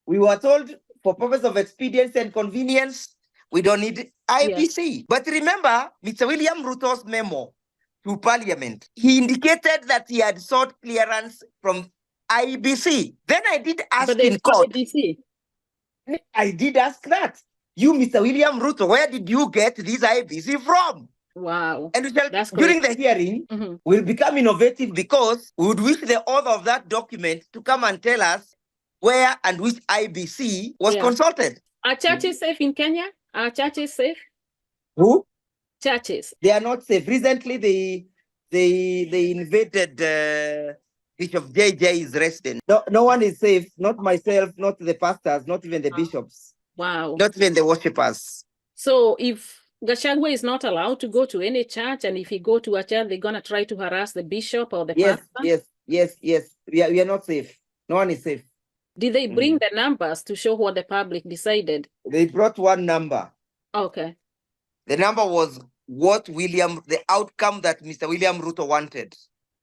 We were told for purpose of expediency and convenience, we don't need IBC. But remember, Mr. William Ruto's memo to Parliament, he indicated that he had sought clearance from IBC. Then I did ask in court. IBC. I did ask that. You, Mr. William Ruto, where did you get this IBC from? Wow. And during the hearing, we'll become innovative because we would wish the author of that document to come and tell us where and which IBC was consulted. Are churches safe in Kenya? Are churches safe? Who? Churches. They are not safe. Recently, they invaded Bishop JJ's residence. No one is safe. Not myself, not the pastors, not even the bishops. Wow. Not even the worshippers. So if Gachagua is not allowed to go to any church, and if he go to a church, they're going to try to harass the bishop or the pastor? Yes. We are not safe. No one is safe. Did they bring the numbers to show what the public decided? They brought one number. Okay. The number was the outcome that Mr. William Ruto wanted.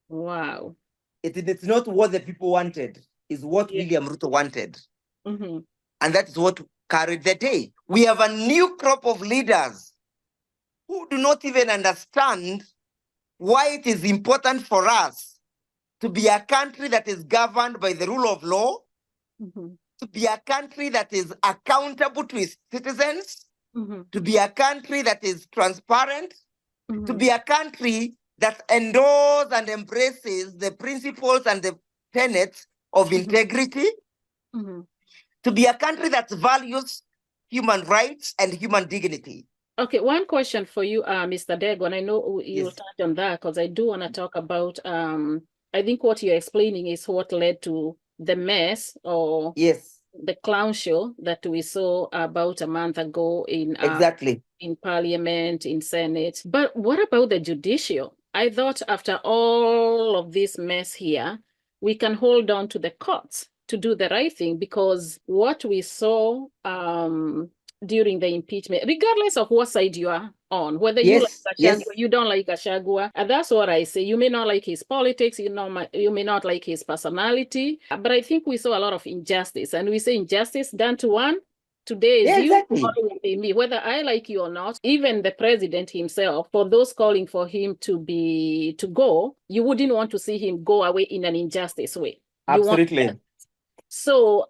Wow. It's not what the people wanted. It's what William Ruto wanted. And that is what carried the day. We have a new crop of leaders who do not even understand why it is important for us to be a country that is governed by the rule of law, to be a country that is accountable to its citizens, to be a country that is transparent, to be a country that endorses and embraces the principles and the tenets of integrity, to be a country that values human rights and human dignity. Okay, one question for you, Mr. Ndegwa, and I know you'll touch on that because I do want to talk about, I think what you're explaining is what led to the mess or the clown show that we saw about a month ago in in Parliament, in Senate. But what about the judicial? I thought after all of this mess here, we can hold on to the courts to do the right thing, because what we saw during the impeachment, regardless of what side you are on, whether you like Gachagua, you don't like Gachagua, and that's what I say. You may not like his politics, you may not like his personality, but I think we saw a lot of injustice, and we say injustice done to one. Today is you, tomorrow will be me, whether I like you or not. Even the president himself, for those calling for him to go, you wouldn't want to see him go away in an injustice way. Absolutely. So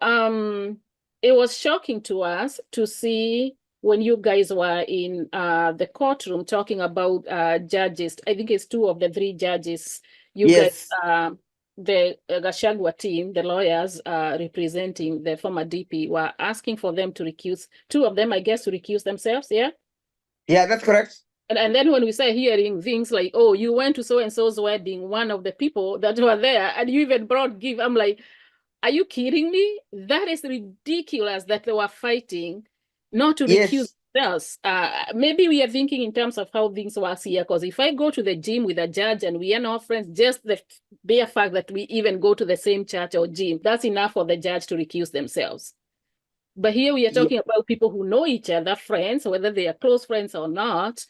it was shocking to us to see when you guys were in the courtroom talking about judges. I think it's 2 of the 3 judges. You guys, the Gachagua team, the lawyers representing the former DP, were asking for them to recuse. 2 of them, I guess, to recuse themselves. Yeah, that's correct. And then when we start hearing things like, oh, you went to so-and-so's wedding, one of the people that were there, and you even brought gift, I'm like, are you kidding me? That is ridiculous that they were fighting not to recuse themselves. Maybe we are thinking in terms of how things work here, because if I go to the gym with a judge and we are not friends, just the bare fact that we even go to the same church or gym, that's enough for the judge to recuse themselves. But here we are talking about people who know each other, friends, whether they are close friends or not.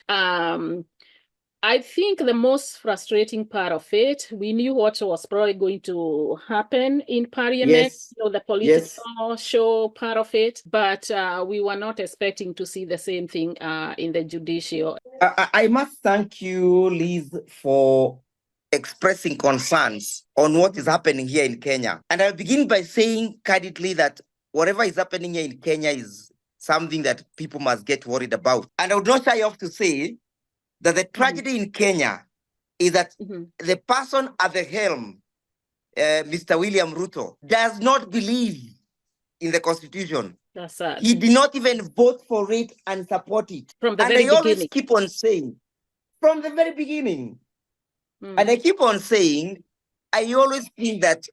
I think the most frustrating part of it, we knew what was probably going to happen in Parliament, the political show part of it, but we were not expecting to see the same thing in the judicial. I must thank you, Liz, for expressing concerns on what is happening here in Kenya. And I'll begin by saying candidly that whatever is happening here in Kenya is something that people must get worried about. And I would not shy off to say that the tragedy in Kenya is that the person at the helm, Mr. William Ruto, does not believe in the Constitution. That's sad. He did not even vote for it and support it. From the very beginning. Always keep on saying, from the very beginning. And I keep on saying, I always think that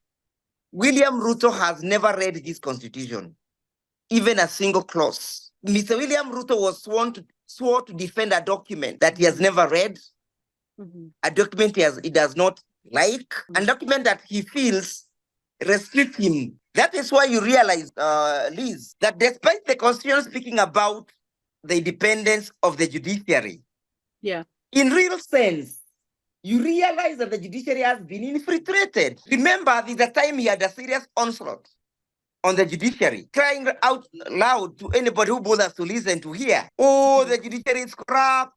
William Ruto has never read this Constitution, even a single clause. Mr. William Ruto was swore to defend a document that he has never read, a document he does not like, a document that he feels restricts him. That is why you realize, Liz, that despite the Constitution speaking about the independence of the judiciary, in real sense, you realize that the judiciary has been infiltrated. Remember, there's a time he had a serious onslaught on the judiciary, crying out loud to anybody who bothers to listen to hear. Oh, the judiciary is corrupt.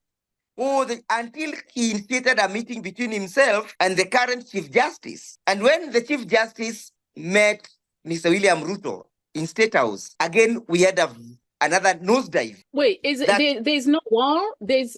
Oh, until he initiated a meeting between himself and the current Chief Justice. And when the Chief Justice met Mr. William Ruto in State House, again, we had another nosedive. Wait, there's no wall? There's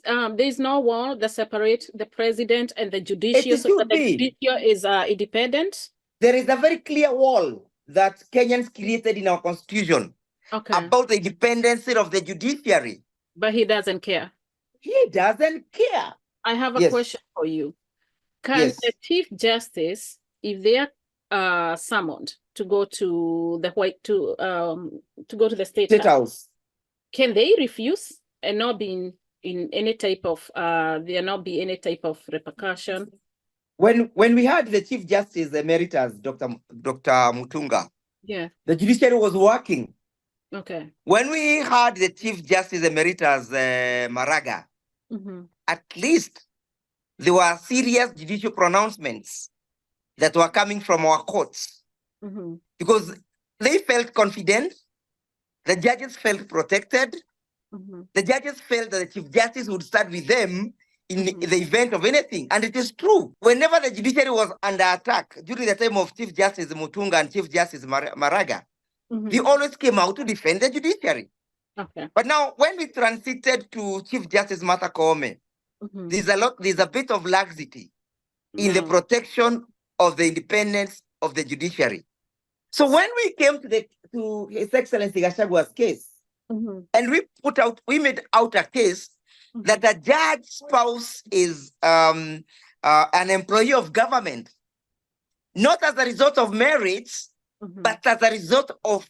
no wall that separates the president and the judiciary, so that the judiciary is independent? There is a very clear wall that Kenyans created in our constitution about the independence of the judiciary. But he doesn't care. He doesn't care. I have a question for you. Can the Chief Justice, if they are summoned to go to the the State House, can they refuse and not be in any type of there not be any type of repercussion? When we had the Chief Justice Emeritus, Dr. Mutunga, the judiciary was working. Okay. When we had the Chief Justice Emeritus Maraga, at least there were serious judicial pronouncements that were coming from our courts because they felt confident, the judges felt protected, the judges felt that the Chief Justice would stand with them in the event of anything. And it is true. Whenever the judiciary was under attack during the time of Chief Justice Mutunga and Chief Justice Maraga, they always came out to defend the judiciary. Okay. But now, when we transited to Chief Justice Martha Koome, there's a bit of laxity in the protection of the independence of the judiciary. So when we came to His Excellency Gachagua's case, and we made out a case that a judge's spouse is an employee of government, not as a result of merits, but as a result of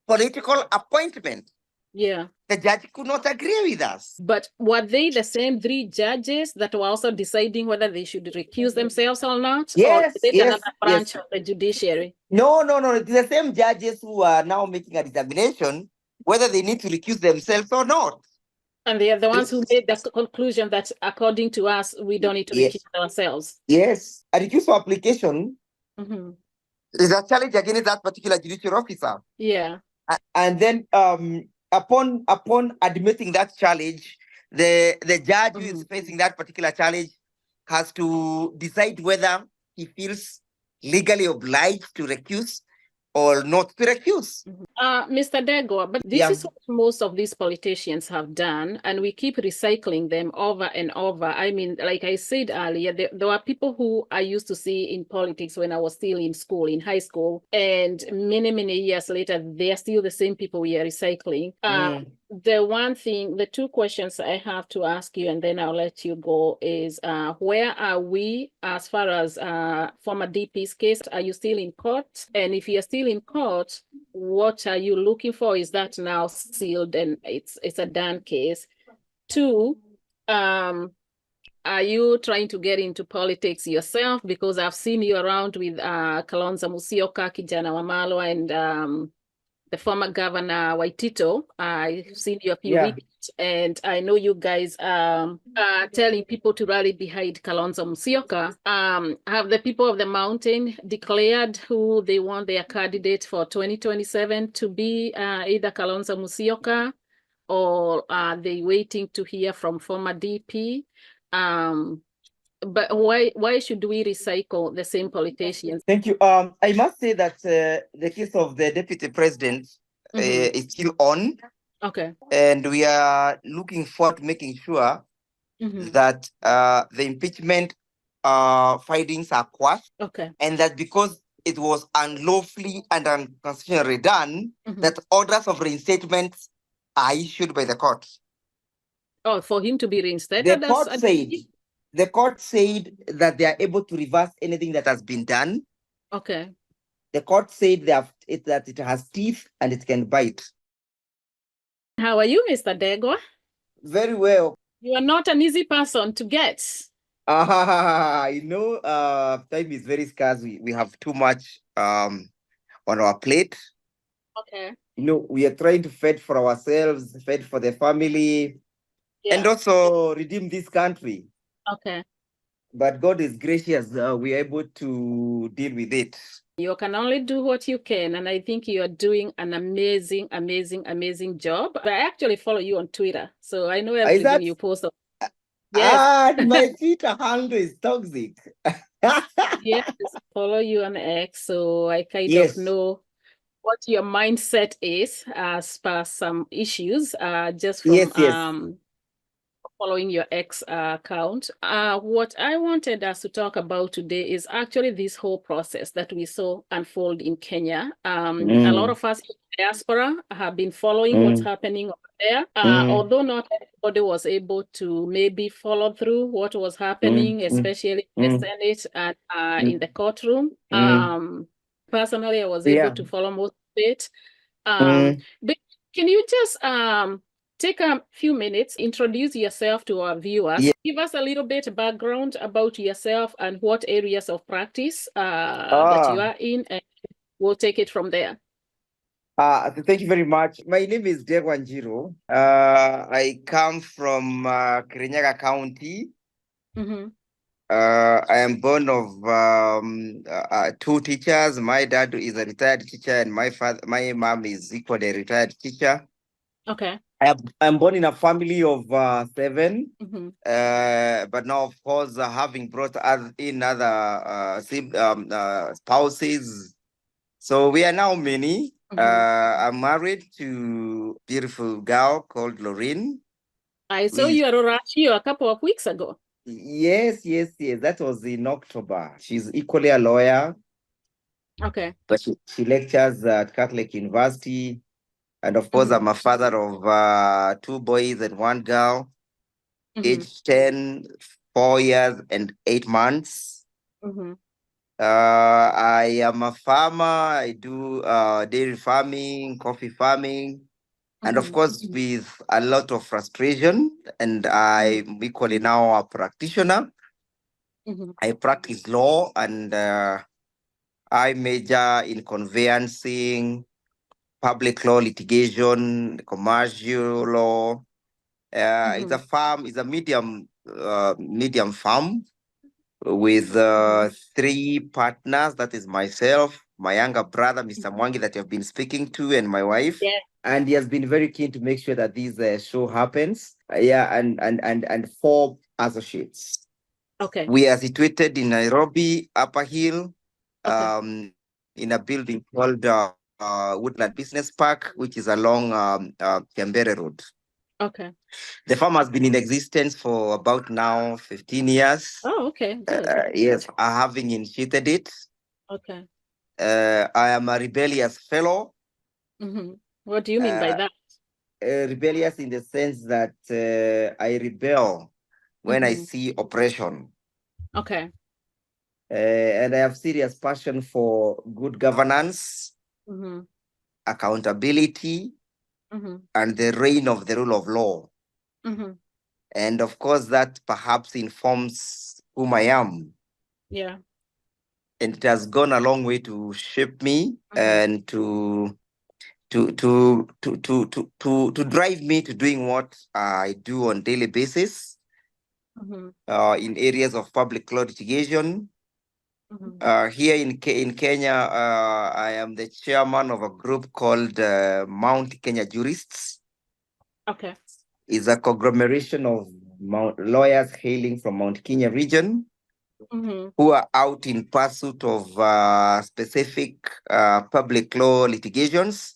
political appointment. Yeah. The judge could not agree with us. But were they the same 3 judges that were also deciding whether they should recuse themselves or not? Yes. Or is it another branch of the judiciary? No. It's the same judges who are now making a determination whether they need to recuse themselves or not. And they are the ones who made the conclusion that, according to us, we don't need to recuse ourselves. Yes. A recusal application is a challenge against that particular judicial officer. Yeah. And then upon admitting that challenge, the judge who is facing that particular challenge has to decide whether he feels legally obliged to recuse or not to recuse. Mr. Ndegwa, but this is what most of these politicians have done, and we keep recycling them over and over. I mean, like I said earlier, there were people who I used to see in politics when I was still in school, in high school, and many, many years later, they are still the same people we are recycling. The 2 questions I have to ask you, and then I'll let you go, is where are we as far as former DP's case? Are you still in court? And if you're still in court, what are you looking for? Is that now sealed and it's a done case? 2, are you trying to get into politics yourself? Because I've seen you around with Kalonzo Musyoka, Kijana Wamalwa, and the former governor Waitito. I've seen you a few weeks, and I know you guys are telling people to rally behind Kalonzo Musyoka. Have the people of the mountain declared who they want their candidate for 2027 to be, either Kalonzo Musyoka, or are they waiting to hear from former DP? But why should we recycle the same politicians? Thank you. I must say that the case of the deputy president is still on. Okay. And we are looking forward to making sure that the impeachment findings are quashed. Okay. And that because it was unlawfully and unconstitutionally done, that orders of reinstatement are issued by the court. Oh, for him to be reinstated? The court said that they are able to reverse anything that has been done. Okay. The court said that it has teeth and it can bite. How are you, Mr. Ndegwa? Very well. You are not an easy person to get. I know time is very scarce. We have too much on our plate. Okay. You know, we are trying to fend for ourselves, fend for the family, and also redeem this country. Okay. But God is gracious. We are able to deal with it. You can only do what you can, and I think you are doing an amazing, amazing, amazing job. I actually follow you on Twitter, so I know everything you post. Yes. My Twitter handle is toxic. Yes, follow you on X, so I kind of know what your mindset is as per some issues, just from following your X account. What I wanted us to talk about today is actually this whole process that we saw unfold in Kenya. A lot of us in diaspora have been following what's happening over there, although not everybody was able to maybe follow through what was happening, especially in the Senate and in the courtroom. Personally, I was able to follow most of it. But can you just take a few minutes, introduce yourself to our viewers, give us a little bit of background about yourself and what areas of practice that you are in, and we'll take it from there. Thank you very much. My name is Ndegwa Njiru. I come from Kirinyaga County. I am born of two teachers. My dad is a retired teacher, and my mom is equally a retired teacher. Okay. I'm born in a family of 7, but now, of course, having brought in other spouses, so we are now many. I'm married to a beautiful girl called Lorraine. I saw you at Orachi a couple of weeks ago. Yes. That was in October. She's equally a lawyer. Okay. But she lectures at Catholic University. And of course, I'm a father of 2 boys and 1 girl, aged 10, 4 years, and 8 months. I am a farmer. I do dairy farming, coffee farming, and of course, with a lot of frustration. And I'm equally now a practitioner. I practice law, and I major in conveyancing, public law litigation, commercial law. It's a farm. It's a medium farm with 3 partners. That is myself, my younger brother, Mr. Mwangi, that you've been speaking to, and my wife. Yeah. And he has been very keen to make sure that this show happens. And 4 associates. Okay. We are situated in Nairobi, Upper Hill, in a building called Woodland Business Park, which is along Kembere Road. Okay. The farm has been in existence for about now 15 years. Oh, okay. Good. Yes, I having initiated it. Okay. I am a rebellious fellow. What do you mean by that? Rebellious in the sense that I rebel when I see oppression. Okay. And I have serious passion for good governance, accountability, and the reign of the rule of law. And of course, that perhaps informs whom I am. Yeah. And it has gone a long way to shape me and to drive me to doing what I do on a daily basis in areas of public law litigation. Here in Kenya, I am the chairman of a group called Mount Kenya Jurists. Okay. It's a conglomeration of lawyers hailing from Mount Kenya region who are out in pursuit of specific public law litigations,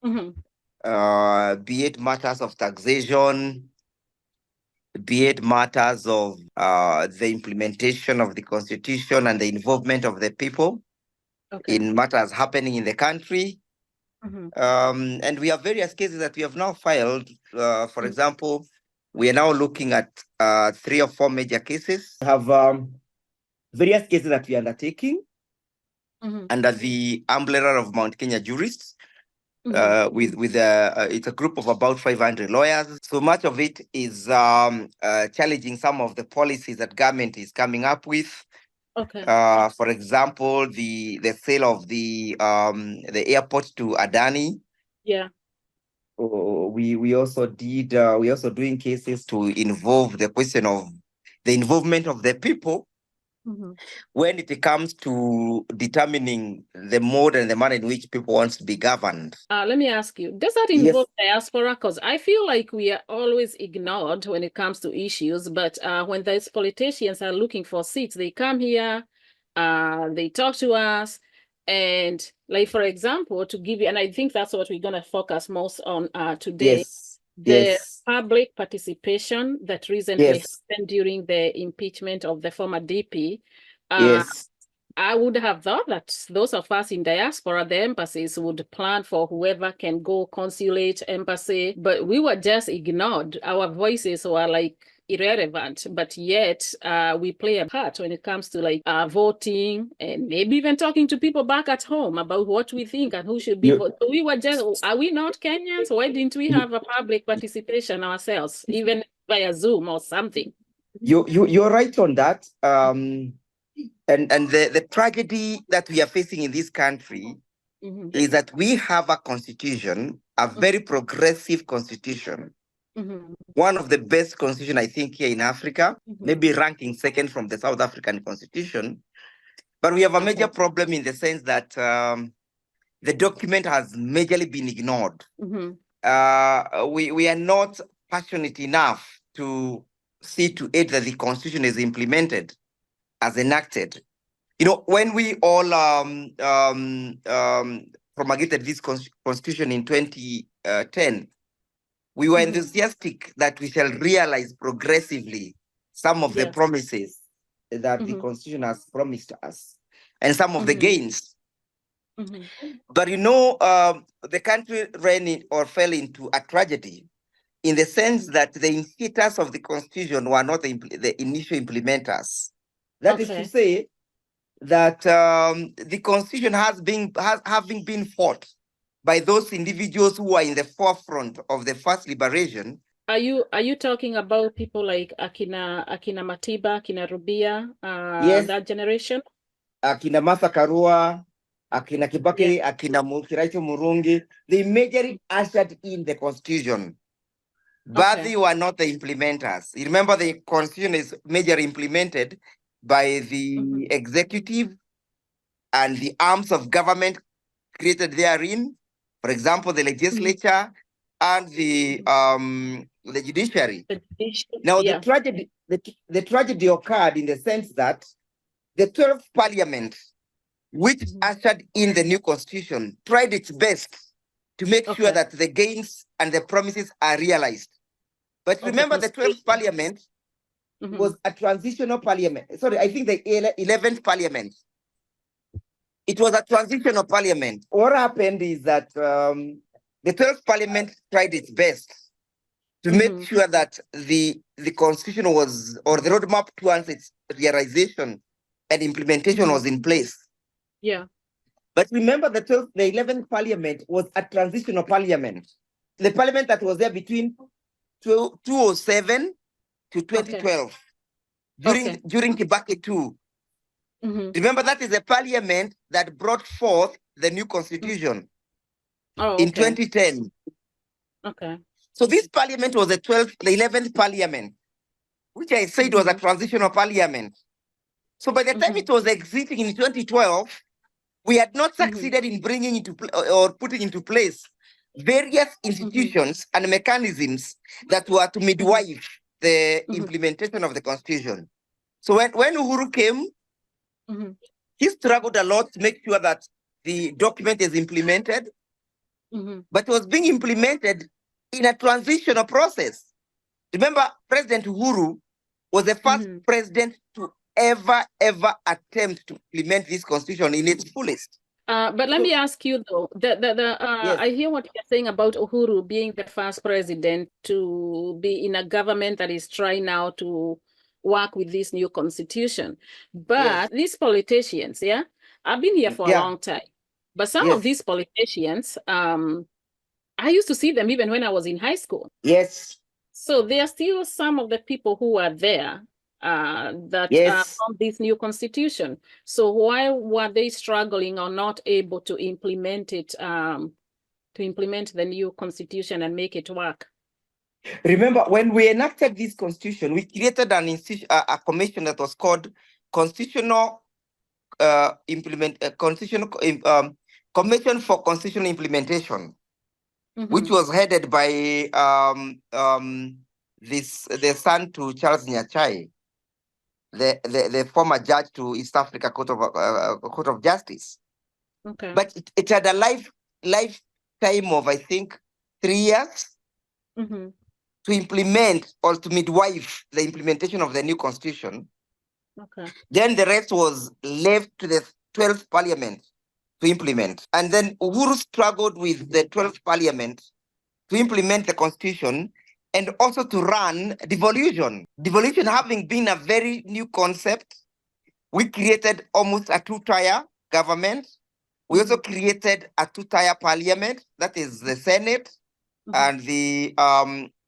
be it matters of taxation, be it matters of the implementation of the constitution and the involvement of the people in matters happening in the country. And we have various cases that we have now filed. For example, we are now looking at 3 or 4 major cases. We have various cases that we are undertaking under the umbrella of Mount Kenya Jurists. It's a group of about 500 lawyers. So much of it is challenging some of the policies that government is coming up with. Okay. For example, the sale of the airport to Adani. Yeah. We also doing cases to involve the question of the involvement of the people when it comes to determining the mode and the manner in which people want to be governed. Let me ask you, does that involve diaspora? Because I feel like we are always ignored when it comes to issues, but when these politicians are looking for seats, they come here, they talk to us, and like, for example, to give you, and I think that's what we're going to focus most on today, the public participation that recently happened during the impeachment of the former DP. I would have thought that those of us in diaspora, the embassies would plan for whoever can go, consulate, embassy, but we were just ignored. Our voices were like irrelevant, but yet we play a part when it comes to like voting and maybe even talking to people back at home about what we think and who should be voted. We were just, are we not Kenyans? Why didn't we have a public participation ourselves, even via Zoom or something? You're right on that. And the tragedy that we are facing in this country is that we have a constitution, a very progressive constitution, one of the best constitution, I think, here in Africa, maybe ranking second from the South African constitution. But we have a major problem in the sense that the document has majorly been ignored. We are not passionate enough to see to it that the constitution is implemented as enacted. You know, when we all promulgated this constitution in 2010, we were enthusiastic that we shall realize progressively some of the promises that the constitution has promised us and some of the gains. But you know, the country ran or fell into a tragedy in the sense that the initiators of the constitution were not the initial implementers. That is to say that the constitution having been fought by those individuals who are in the forefront of the first liberation. Are you talking about people like Akina Matiba, Akina Rubia, that generation? Akina Martha Karua, Akina Kibaki, Akina Kiraito Murungi. They majorly ushered in the constitution, but they were not the implementers. You remember, the constitution is majorly implemented by the executive and the arms of government created therein. For example, the legislature and the judiciary. Now, the tragedy occurred in the sense that the 12th Parliament, which ushered in the new constitution, tried its best to make sure that the gains and the promises are realized. But remember, the 12th Parliament was a transitional parliament. Sorry, I think the 11th Parliament. It was a transitional parliament. What happened is that the 12th Parliament tried its best to make sure that the constitution was, or the roadmap towards its realization and implementation was in place. But remember, the 11th Parliament was a transitional parliament. The parliament that was there between 2007 to 2012, during Kibaki 2. Remember, that is the parliament that brought forth the new constitution in 2010. So this parliament was the 11th Parliament, which I said was a transitional parliament. So by the time it was exiting in 2012, we had not succeeded in bringing into or putting into place various institutions and mechanisms that were to midwife the implementation of the constitution. So when Uhuru came, he struggled a lot to make sure that the document is implemented, but it was being implemented in a transitional process. Remember, President Uhuru was the first president to ever attempt to implement this constitution in its fullest. But let me ask you though, I hear what you're saying about Uhuru being the first president to be in a government that is trying now to work with this new constitution. But these politicians, I've been here for a long time. But some of these politicians, I used to see them even when I was in high school. So there are still some of the people who are there that are from this new constitution. So why were they struggling or not able to implement it, to implement the new constitution and make it work? Remember, when we enacted this constitution, we created a commission that was called constitutional Commission for Constitutional Implementation, which was headed by the son to Charles Nyachai, the former judge to East Africa Court of Justice. Okay. But it had a lifetime of, I think, 3 years to implement or to midwife the implementation of the new constitution. Okay. Then the rest was left to the 12th parliament to implement. And then Uhuru struggled with the 12th parliament to implement the constitution and also to run devolution. Devolution having been a very new concept, we created almost a two-tier government. We also created a two-tier parliament, that is the Senate and the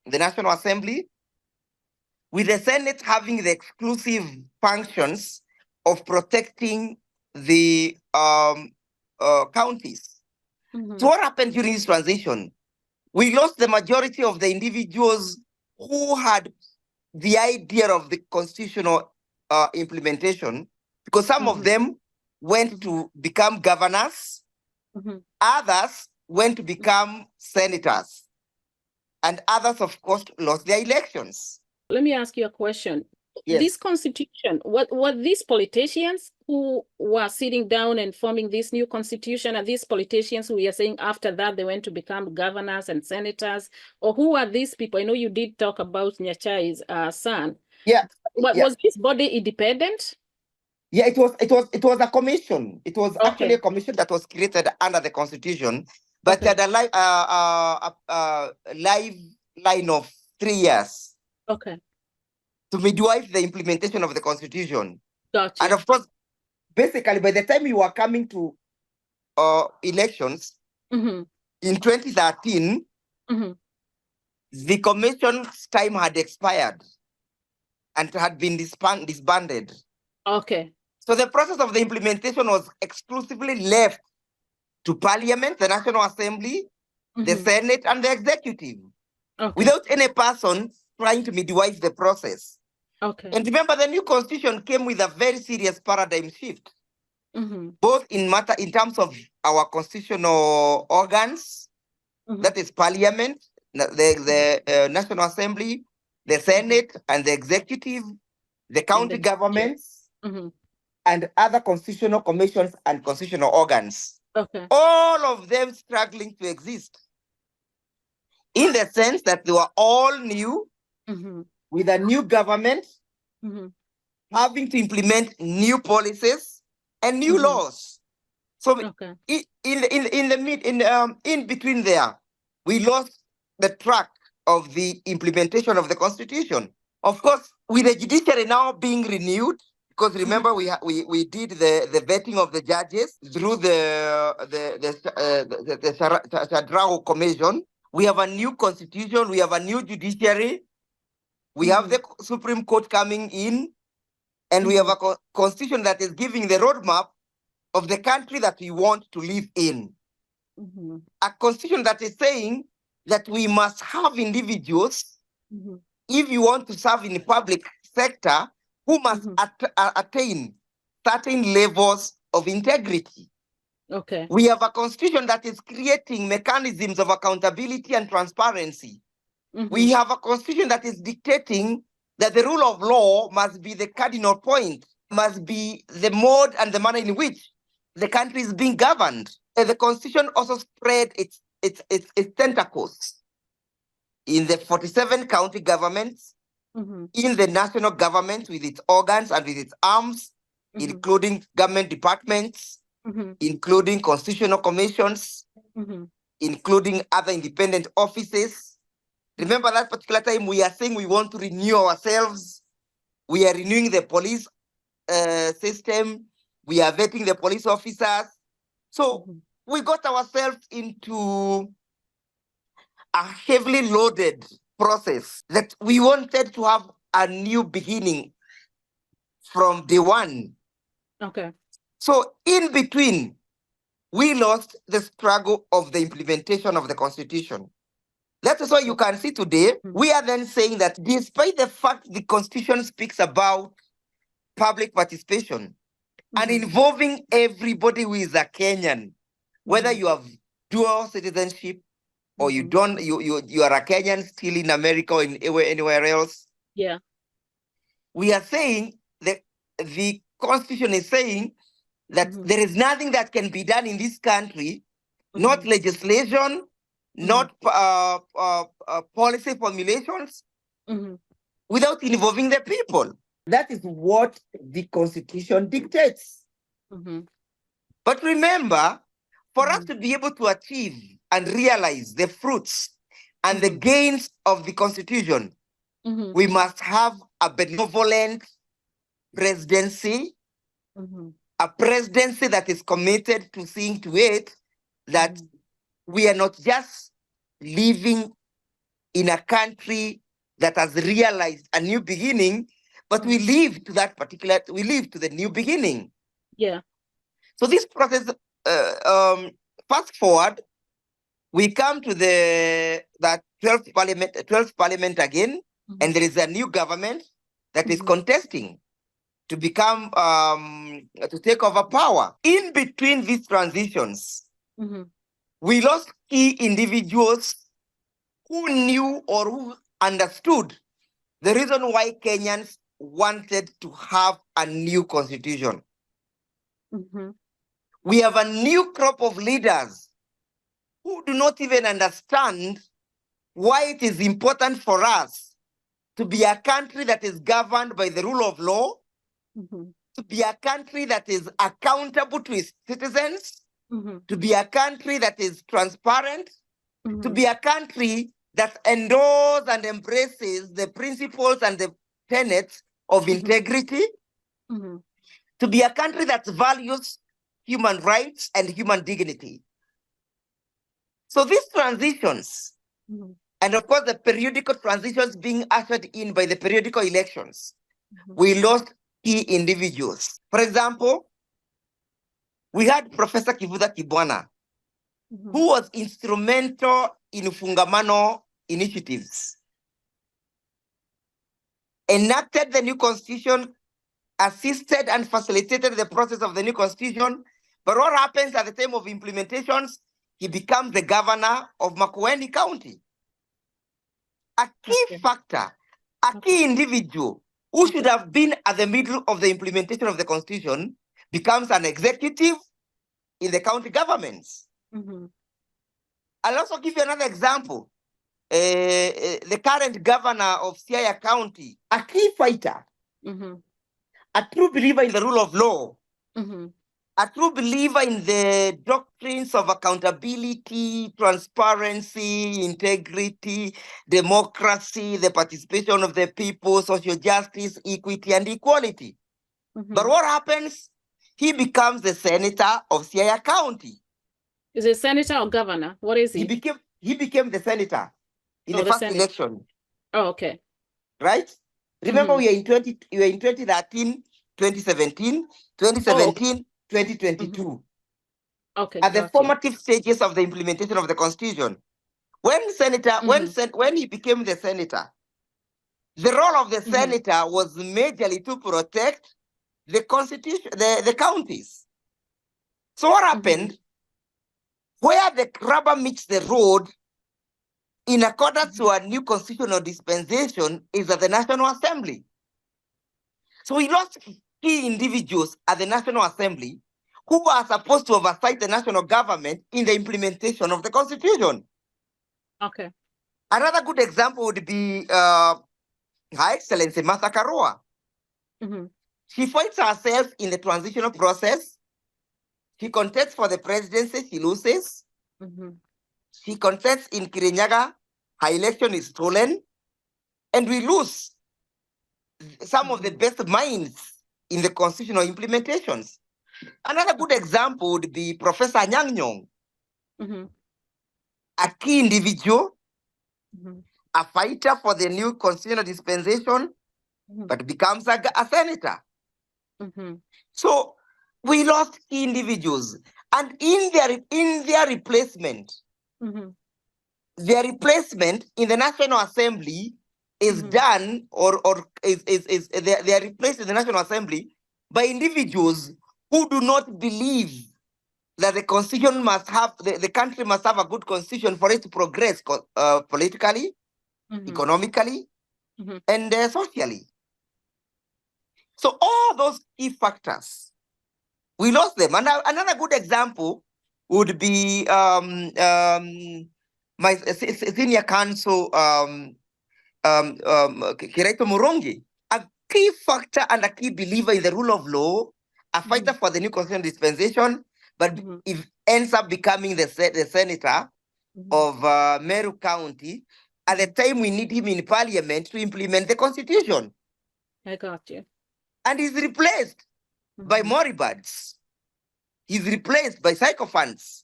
National Assembly, with the Senate having the exclusive functions of protecting the counties. So what happened during this transition? We lost the majority of the individuals who had the idea of the constitutional implementation, because some of them went to become governors, others went to become senators, and others, of course, lost their elections. Let me ask you a question. Yes. This constitution, were these politicians who were sitting down and forming this new constitution, and these politicians who are saying after that they went to become governors and senators, or who are these people? I know you did talk about Nyachai's son. Yeah. Was this body independent? Yeah, it was a commission. It was actually a commission that was created under the constitution, but had a lifeline of 3 years. Okay. To midwife the implementation of the constitution. Gotcha. And of course, basically, by the time you were coming to elections in 2013, the commission's time had expired and had been disbanded. Okay. So the process of the implementation was exclusively left to Parliament, the National Assembly, the Senate, and the Executive, without any person trying to midwife the process. Okay. And remember, the new constitution came with a very serious paradigm shift, both in terms of our constitutional organs, that is Parliament, the National Assembly, the Senate, and the Executive, the county governments, and other constitutional commissions and constitutional organs. Okay. All of them struggling to exist, in the sense that they were all new, with a new government, having to implement new policies and new laws. So in between there, we lost the track of the implementation of the constitution. Of course, with the judiciary now being renewed, because remember we did the vetting of the judges through the Shadrao Commission. We have a new constitution. We have a new judiciary. We have the Supreme Court coming in, and we have a constitution that is giving the roadmap of the country that we want to live in. A constitution that is saying that we must have individuals, if you want to serve in the public sector, who must attain certain levels of integrity. Okay. We have a constitution that is creating mechanisms of accountability and transparency. We have a constitution that is dictating that the rule of law must be the cardinal point, must be the mode and the manner in which the country is being governed. And the constitution also spread its tentacles in the 47 county governments, in the national government with its organs and with its arms, including government departments, including constitutional commissions, including other independent offices. Remember that particular time we are saying we want to renew ourselves. We are renewing the police system. We are vetting the police officers. So we got ourselves into a heavily loaded process that we wanted to have a new beginning from day one. Okay. So in between, we lost the struggle of the implementation of the constitution. That is why you can see today, we are then saying that despite the fact the constitution speaks about public participation and involving everybody who is a Kenyan, whether you have dual citizenship or you don't, you are a Kenyan still in America or anywhere else. Yeah. We are saying that the Constitution is saying that there is nothing that can be done in this country, not legislation, not policy formulations, without involving the people. That is what the Constitution dictates. But remember, for us to be able to achieve and realize the fruits and the gains of the Constitution, we must have a benevolent presidency, a presidency that is committed to seeing to it that we are not just living in a country that has realized a new beginning, but we live to the new beginning. Yeah. So this process, fast forward, we come to that 12th parliament again, and there is a new government that is contesting to become, to take over power. In between these transitions, we lost key individuals who knew or who understood the reason why Kenyans wanted to have a new constitution. We have a new crop of leaders who do not even understand why it is important for us to be a country that is governed by the rule of law, to be a country that is accountable to its citizens, to be a country that is transparent, to be a country that endorses and embraces the principles and the tenets of integrity, to be a country that values human rights and human dignity. So these transitions, and of course the periodical transitions being ushered in by the periodical elections, we lost key individuals. For example, we had Professor Kivutha Kibwana, who was instrumental in Fungamano initiatives, enacted the new constitution, assisted and facilitated the process of the new constitution. But what happens at the time of implementations? He becomes the governor of Makueni County. A key factor, a key individual who should have been at the middle of the implementation of the constitution becomes an executive in the county governments. I'll also give you another example. The current governor of Siaya County, a key fighter, a true believer in the rule of law, a true believer in the doctrines of accountability, transparency, integrity, democracy, the participation of the people, social justice, equity, and equality. But what happens? He becomes the senator of Siaya County. Is he senator or governor? What is he? He became the senator in the first election. Oh, okay. Right? Remember, we are in 2013, 2017, 2017, 2022. Okay. At the formative stages of the implementation of the constitution. When he became the senator, the role of the senator was majorly to protect the constitution, the counties. So what happened? Where the rubber meets the road, in accordance to a new constitutional dispensation, is at the National Assembly. So we lost key individuals at the National Assembly who are supposed to oversight the national government in the implementation of the Constitution. Okay. Another good example would be Her Excellency Martha Karua. She finds herself in the transitional process. She contests for the presidency, she loses. She contests in Kirinyaga, her election is stolen, and we lose some of the best minds in the constitutional implementations. Another good example would be Professor Anyang' Nyong'o, a key individual, a fighter for the new constitutional dispensation, but becomes a senator. So we lost key individuals, and in their replacement, their replacement in the National Assembly is done or they are replaced in the National Assembly by individuals who do not believe that the constitution must have, the country must have a good constitution for it to progress politically, economically, and socially. So all those key factors, we lost them. And another good example would be my senior counsel, Kireto Murongi, a key factor and a key believer in the rule of law, a fighter for the new constitutional dispensation, but it ends up becoming the senator of Meru County at the time we need him in parliament to implement the constitution. I got you. And he's replaced by moribunds. He's replaced by sycophants.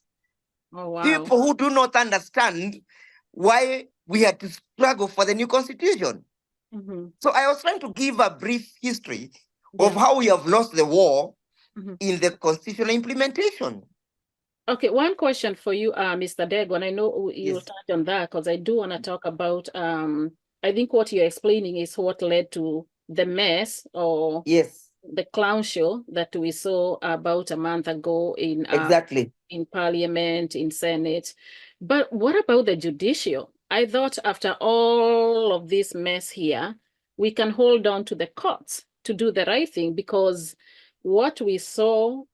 Oh, wow. People who do not understand why we had to struggle for the new constitution. So I was trying to give a brief history of how we have lost the war in the constitutional implementation. Okay, one question for you, Mr. Ndegwa, and I know you'll touch on that because I do want to talk about, I think what you're explaining is what led to the mess or the clown show that we saw about a month ago in in Parliament, in Senate. But what about the judicial? I thought after all of this mess here, we can hold on to the courts to do the right thing, because what we saw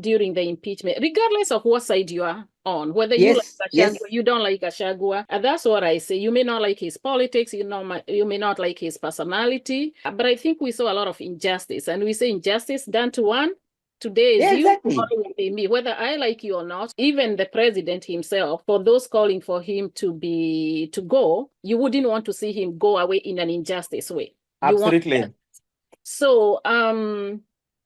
during the impeachment, regardless of what side you are on, whether you like Gachagua, you don't like Gachagua, and that's what I say. You may not like his politics, you may not like his personality, but I think we saw a lot of injustice, and we say injustice done to one. Today is you, or me, whether I like you or not. Even the president himself, for those calling for him to go, you wouldn't want to see him go away in an injustice way. Absolutely. So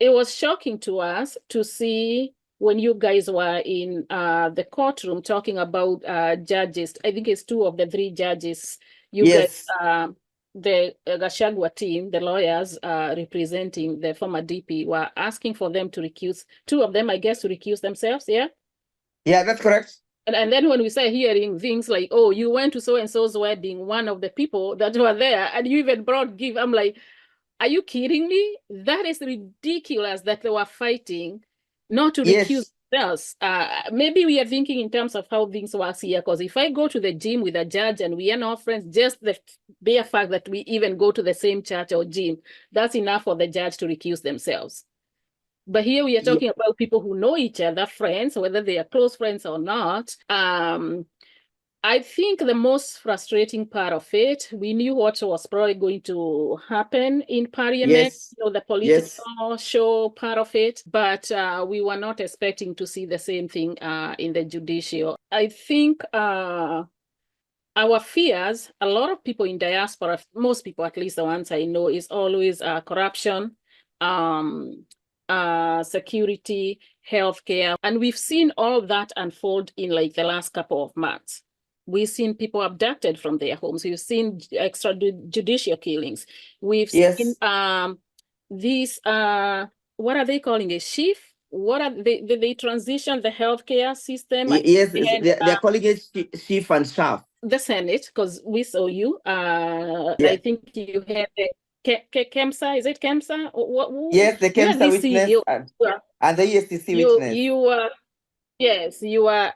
it was shocking to us to see when you guys were in the courtroom talking about judges. I think it's 2 of the 3 judges. You guys, the Gachagua team, the lawyers representing the former DP, were asking for them to recuse. 2 of them, I guess, to recuse themselves. Yeah. Yeah, that's correct. And then when we start hearing things like, "Oh, you went to so and so's wedding," one of the people that were there, and you even brought gift. I'm like, are you kidding me? That is ridiculous that they were fighting not to recuse themselves. Maybe we are thinking in terms of how things work here, because if I go to the gym with a judge and we are not friends, just the bare fact that we even go to the same church or gym, that's enough for the judge to recuse themselves. But here we are talking about people who know each other, friends, whether they are close friends or not. I think the most frustrating part of it, we knew what was probably going to happen in Parliament, the political show part of it, but we were not expecting to see the same thing in the judicial. I think our fears, a lot of people in diaspora, most people, at least the ones I know, is always corruption, security, healthcare, and we've seen all of that unfold in like the last couple of months. We've seen people abducted from their homes. We've seen extrajudicial killings. We've seen these, what are they calling a chief? What are they transition the healthcare system? Yes, they're calling it chief and staff. The Senate, because we saw you. I think you had the KEMSA, is it KEMSA? Yes, the KEMSA witness and the ESTC witness. You were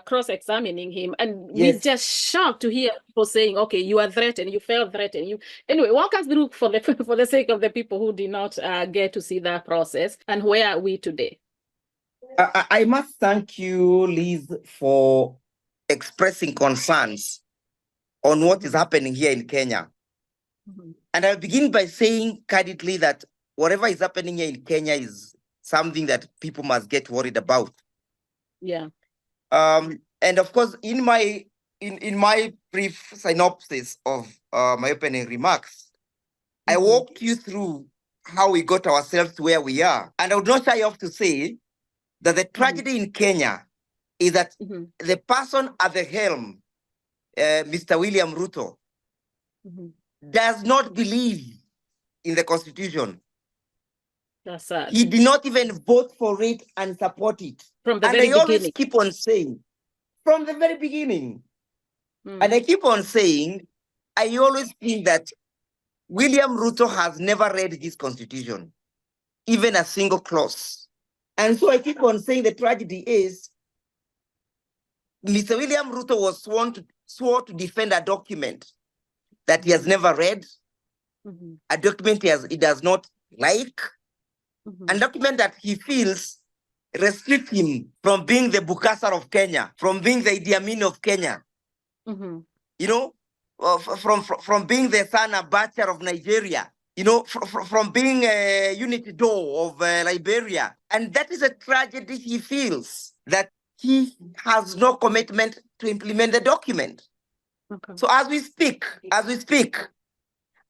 cross-examining him, and we just shocked to hear people saying, "Okay, you are threatened, you felt threatened." Anyway, walk us through for the sake of the people who did not get to see that process, and where are we today? I must thank you, Liz, for expressing concerns on what is happening here in Kenya. And I'll begin by saying candidly that whatever is happening here in Kenya is something that people must get worried about. Yeah. And of course, in my brief synopsis of my opening remarks, I walked you through how we got ourselves to where we are. And I would not shy off to say that the tragedy in Kenya is that the person at the helm, Mr. William Ruto, does not believe in the Constitution. That's sad. He did not even vote for it and support it. From the very beginning. I always keep on saying, from the very beginning, and I keep on saying I always think that William Ruto has never read this constitution, even a single clause. And so I keep on saying the tragedy is Mr. William Ruto was swore to defend a document that he has never read, a document he does not like, a document that he feels restrict him from being the Bukasar of Kenya, from being the Idi Amin of Kenya, you know, from being the San Abacha of Nigeria, you know, from being a Unity Door of Liberia. And that is a tragedy he feels, that he has no commitment to implement the document. Okay. So as we speak,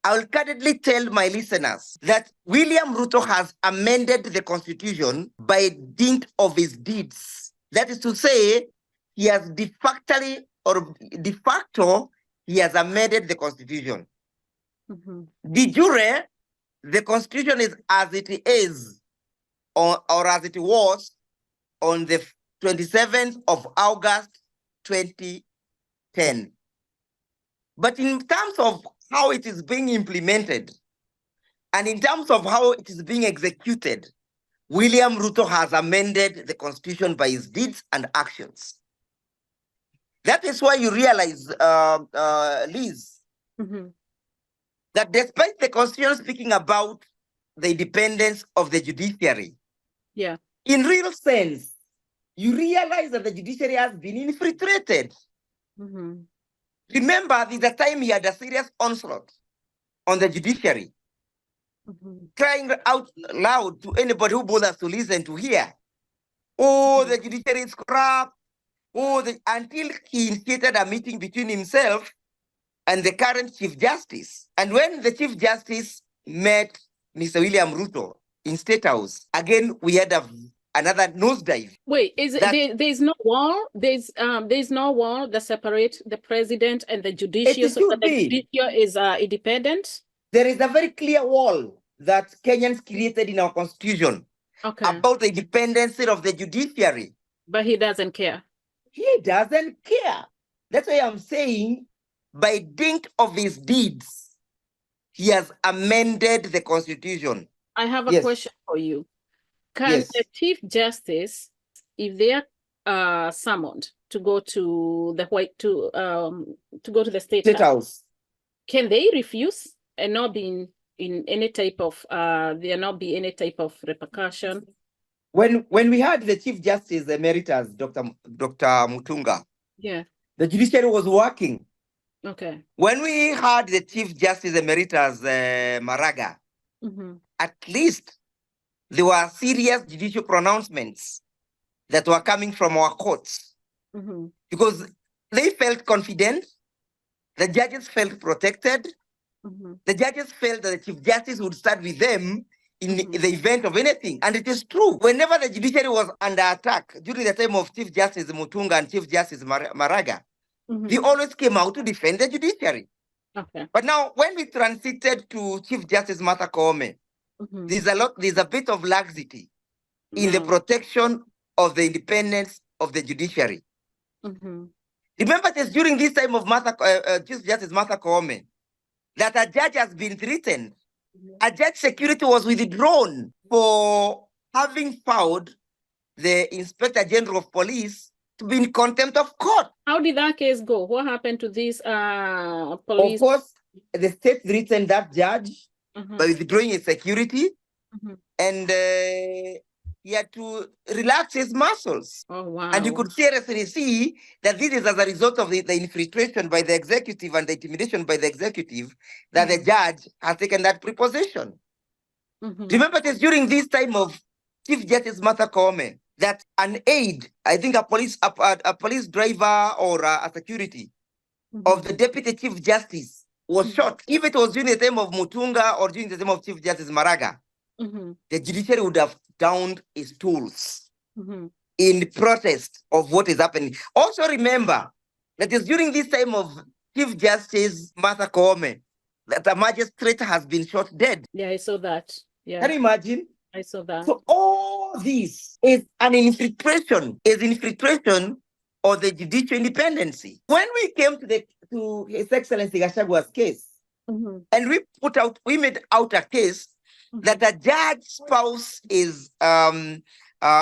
I will candidly tell my listeners that William Ruto has amended the constitution by dint of his deeds. That is to say, he has de facto, he has amended the constitution. De jure, the constitution is as it is, or as it was on the 27th of August, 2010. But in terms of how it is being implemented, and in terms of how it is being executed, William Ruto has amended the constitution by his deeds and actions. That is why you realize, Liz, that despite the constitution speaking about the independence of the judiciary, in real sense, you realize that the judiciary has been infiltrated. Remember, there's a time he had a serious onslaught on the judiciary, crying out loud to anybody who bothers to listen to hear, oh, the judiciary is corrupt, until he initiated a meeting between himself and the current Chief Justice. And when the Chief Justice met Mr. William Ruto in State House, again, we had another nosedive. Wait, there's no wall? There's no wall that separates the president and the judiciary, so that the judiciary is independent? There is a very clear wall that Kenyans created in our constitution about the independence of the judiciary. But he doesn't care. He doesn't care. That's why I'm saying, by dint of his deeds, he has amended the constitution. I have a question for you. Can the Chief Justice, if they are summoned to go to the State House, can they refuse and not be in any type of there not be any type of repercussion? When we had the Chief Justice Emeritus, Dr. Mutunga, the judiciary was working. Okay. When we had the Chief Justice Emeritus Maraga, at least there were serious judicial pronouncements that were coming from our courts, because they felt confident, the judges felt protected, the judges felt that the Chief Justice would stand with them in the event of anything. And it is true. Whenever the judiciary was under attack, during the time of Chief Justice Mutunga and Chief Justice Maraga, they always came out to defend the judiciary. Okay. But now, when we transited to Chief Justice Martha Koome, there's a bit of laxity in the protection of the independence of the judiciary. Remember, just during this time of Chief Justice Martha Koome, that a judge has been threatened. A judge security was withdrawn for having found the Inspector General of Police to be in contempt of court. How did that case go? What happened to this police? Of course, the state threatened that judge by withdrawing his security, and he had to relax his muscles. Oh, wow. And you could seriously see that this is as a result of the infiltration by the executive and the intimidation by the executive that the judge has taken that preposition. Remember, it is during this time of Chief Justice Martha Koome that an aide, I think a police driver or a security of the Deputy Chief Justice was shot. If it was during the time of Mutunga or during the time of Chief Justice Maraga, the judiciary would have downed its tools in protest of what is happening. Also remember that it's during this time of Chief Justice Martha Koome that a magistrate has been shot dead. Yeah, I saw that. Yeah. Can you imagine? I saw that. So all this is an infiltration, or the judicial independency. When we came to His Excellency Gachagua's case, and we made out a case that a judge spouse is an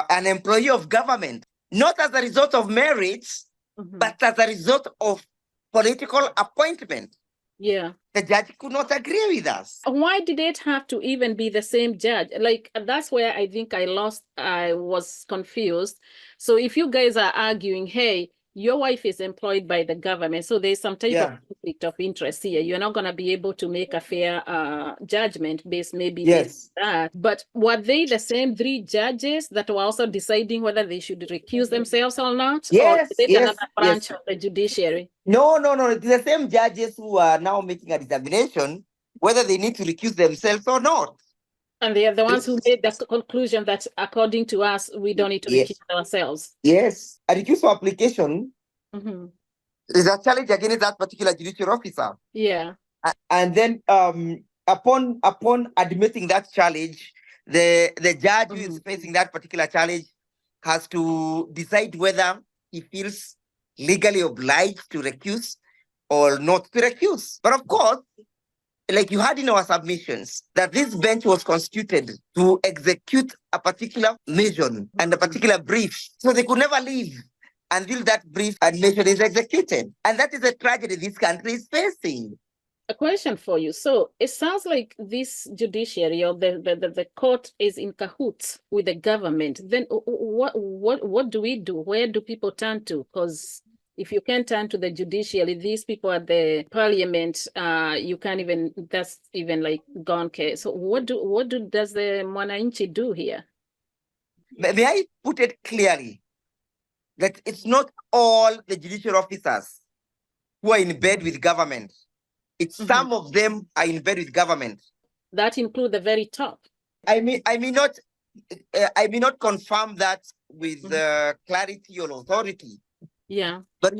employee of government, not as a result of marriage, but as a result of political appointment. Yeah. The judge could not agree with us. Why did it have to even be the same judge? Like, that's where I think I was confused. So if you guys are arguing, hey, your wife is employed by the government, so there's some type of conflict of interest here. You're not going to be able to make a fair judgment based on that. But were they the same three judges that were also deciding whether they should recuse themselves or not? Yes, or is it another branch of the judiciary? No. It's the same judges who are now making a determination whether they need to recuse themselves or not. And they are the ones who made the conclusion that, according to us, we don't need to recuse ourselves. Yes. A recusal application is a challenge against that particular judicial officer. Yeah. And then upon admitting that challenge, the judge who is facing that particular challenge has to decide whether he feels legally obliged to recuse or not to recuse. But of course, like you had in our submissions, that this bench was constituted to execute a particular mission and a particular brief. So they could never leave until that brief and mission is executed. And that is a tragedy this country is facing. A question for you. So it sounds like this judiciary or the court is in cahoots with the government. Then what do we do? Where do people turn to? Because if you can't turn to the judiciary, these people at the parliament, you can't even, that's even like gone case. So what does the Mwananchi do here? May I put it clearly that it's not all the judicial officers who are in bed with government. It's some of them are in bed with government. That include the very top. I may not confirm that with clarity or authority. Yeah. But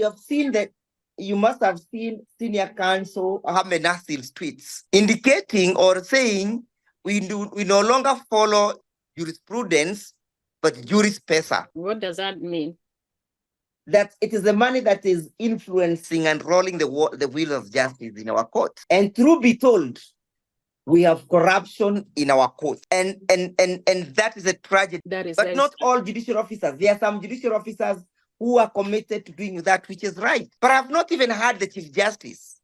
you must have seen Senior Counsel Ahmed Nasir's tweets indicating or saying we no longer follow jurisprudence, but juris pesa. What does that mean? That it is the money that is influencing and rolling the wheel of justice in our court. And truth be told, we have corruption in our court. And that is a tragedy. But not all judicial officers. There are some judicial officers who are committed to doing that which is right. But I've not even heard the Chief Justice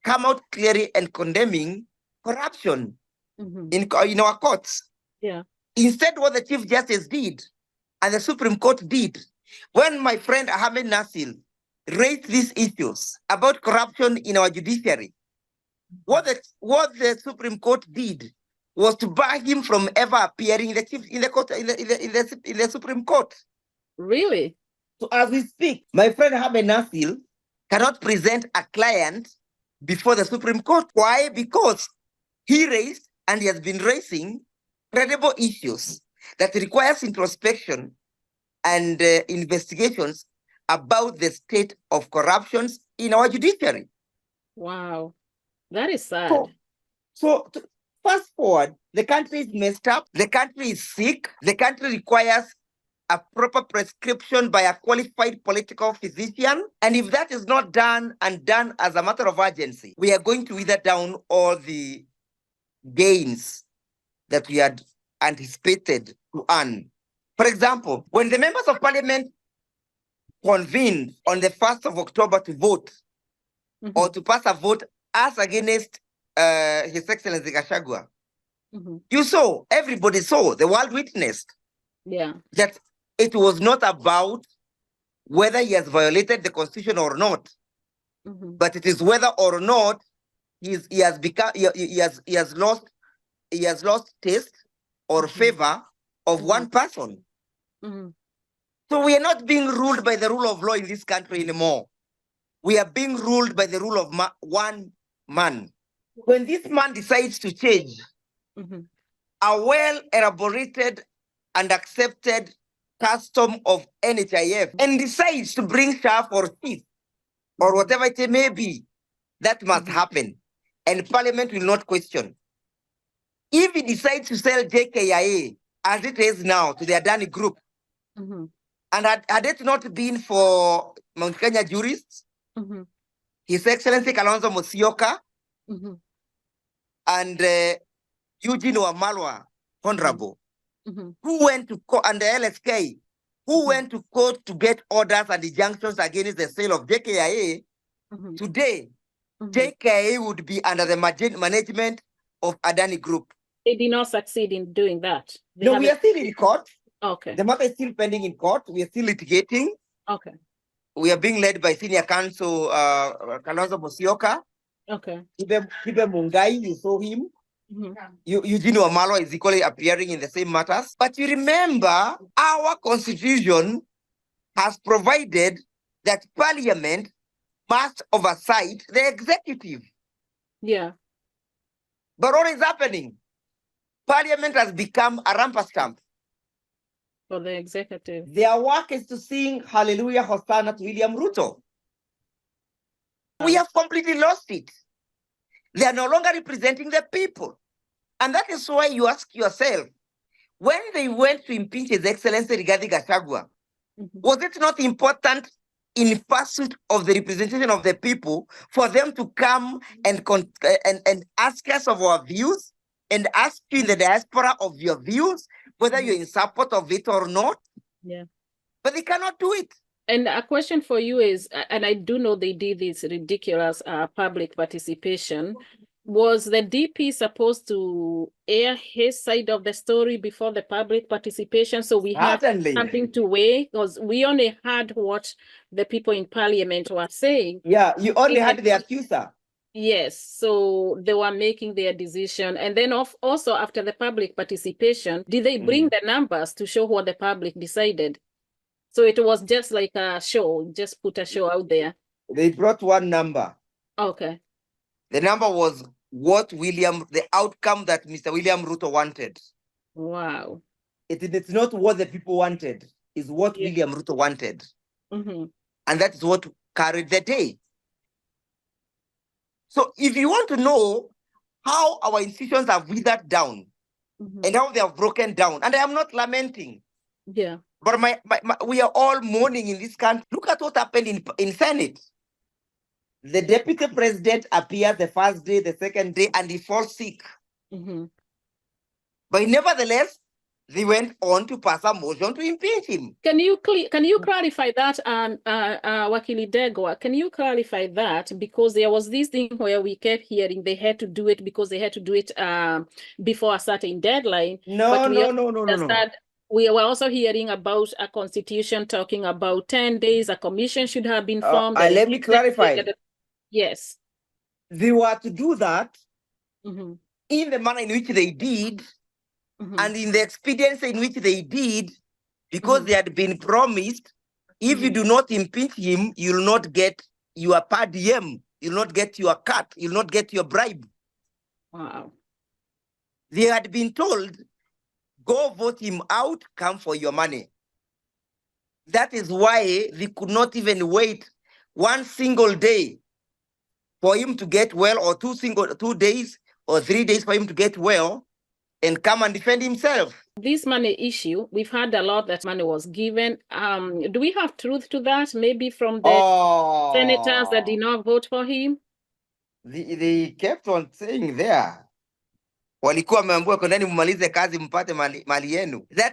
come out clearly and condemning corruption in our courts. Yeah. Instead, what the Chief Justice did and the Supreme Court did, when my friend Ahmed Nasir raised these issues about corruption in our judiciary, what the Supreme Court did was to bar him from ever appearing in the Supreme Court. Really? So as we speak, my friend Ahmed Nasir cannot present a client before the Supreme Court. Why? Because he raised and he has been raising credible issues that requires introspection and investigations about the state of corruptions in our judiciary. Wow, that is sad. So fast forward, the country is messed up, the country is sick, the country requires a proper prescription by a qualified political physician. And if that is not done and done as a matter of urgency, we are going to wither down all the gains that we had anticipated to earn. For example, when the members of parliament convened on the 1st of October to vote or to pass a vote as against His Excellency Gachagua, you saw, everybody saw, the world witnessed that it was not about whether he has violated the Constitution or not, but it is whether or not he has lost taste or favor of one person. So we are not being ruled by the rule of law in this country anymore. We are being ruled by the rule of one man. When this man decides to change a well-elaborated and accepted custom of NHIF and decides to bring chaff or teeth or whatever it may be, that must happen. And Parliament will not question. If he decides to sell JKIA as it is now to the Adani Group, And had it not been for Mount Kenya jurists, His Excellency Kalonzo Musyoka, and Eugene Wamalwa, Honorable, who went to court, and the LSK, who went to court to get orders and injunctions against the sale of JKIA, today, JKIA would be under the management of Adani Group. They did not succeed in doing that. No, we are still in court. Okay. The matter is still pending in court. We are still litigating. Okay. We are being led by Senior Counsel Kalonzo Musyoka. Okay. Kibe Mungai, you saw him. Eugene Wamalwa is equally appearing in the same matters. But you remember, our constitution has provided that Parliament must oversight the executive. Yeah. But what is happening? Parliament has become a rubber stamp for the executive. Their work is to sing Hallelujah, Hosanna to William Ruto. We have completely lost it. They are no longer representing the people. And that is why you ask yourself, when they went to impeach His Excellency Rigathi Gachagua, was it not important in pursuit of the representation of the people for them to come and ask us of our views and ask you in the diaspora of your views, whether you're in support of it or not? Yeah. But they cannot do it. And a question for you is, and I do know they did this ridiculous public participation, was the DP supposed to air his side of the story before the public participation? So we have something to weigh, because we only heard what the people in Parliament were saying. Yeah, you only had the accuser. Yes, so they were making their decision. And then also after the public participation, did they bring the numbers to show what the public decided? So it was just like a show, just put a show out there. They brought one number. Okay. The number was the outcome that Mr. William Ruto wanted. Wow. It's not what the people wanted, it's what William Ruto wanted. And that is what carried the day. So if you want to know how our institutions have withered down and how they have broken down, and I am not lamenting. Yeah. But we are all mourning in this country. Look at what happened in Senate. The deputy president appears the first day, the second day, and he falls sick. But nevertheless, they went on to pass a motion to impeach him. Can you clarify that, Wakili Ndegwa? Can you clarify that? Because there was this thing where we kept hearing they had to do it because they had to do it before a certain deadline. No. We were also hearing about a constitution talking about 10 days. A commission should have been formed. Let me clarify. Yes. They were to do that in the manner in which they did, and in the expediency in which they did, because they had been promised, if you do not impeach him, you'll not get your per diem, you'll not get your cut, you'll not get your bribe. Wow. They had been told, go vote him out, come for your money. That is why they could not even wait one single day for him to get well, or 2 days or 3 days for him to get well and come and defend himself. This money issue, we've heard a lot that money was given. Do we have truth to that? Maybe from the senators that did not vote for him? They kept on saying there. That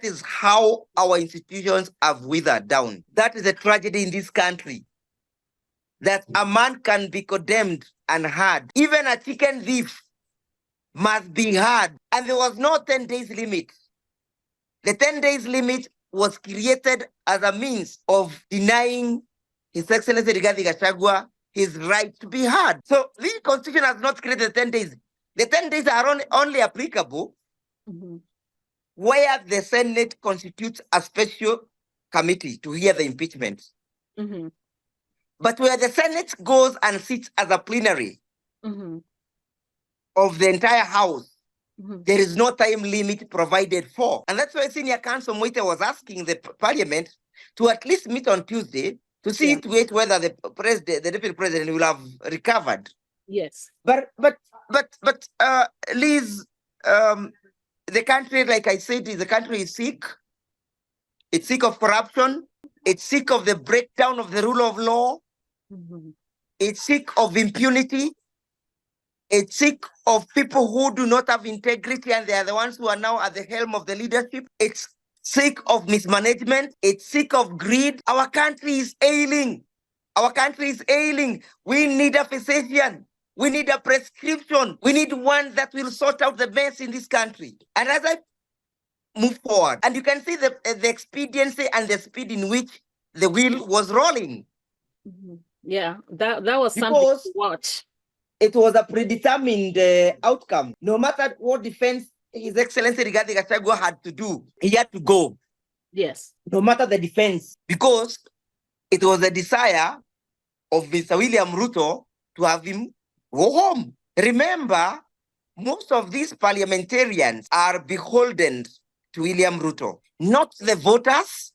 is how our institutions have withered down. That is a tragedy in this country. That a man can be condemned and hard. Even a chicken thief must be hard. And there was no 10 days limit. The 10 days limit was created as a means of denying His Excellency Rigathi Gachagua his right to be heard. So this constitution has not created 10 days. The 10 days are only applicable where the Senate constitutes a special committee to hear the impeachment. But where the Senate goes and sits as a plenary of the entire House, there is no time limit provided for. And that's why Senior Counsel Moite was asking the Parliament to at least meet on Tuesday to see whether the Deputy President will have recovered. Yes. But Liz, the country, like I said, the country is sick. It's sick of corruption. It's sick of the breakdown of the rule of law. It's sick of impunity. It's sick of people who do not have integrity, and they are the ones who are now at the helm of the leadership. It's sick of mismanagement. It's sick of greed. Our country is ailing. Our country is ailing. We need a physician. We need a prescription. We need one that will sort out the mess in this country. And as I move forward, and you can see the expediency and the speed in which the wheel was rolling. Yeah, that was something to watch. It was a predetermined outcome. No matter what defense His Excellency Rigathi Gachagua had to do, he had to go. Yes. No matter the defense, because it was a desire of Mr. William Ruto to have him go home. Remember, most of these parliamentarians are beholden to William Ruto, not the voters,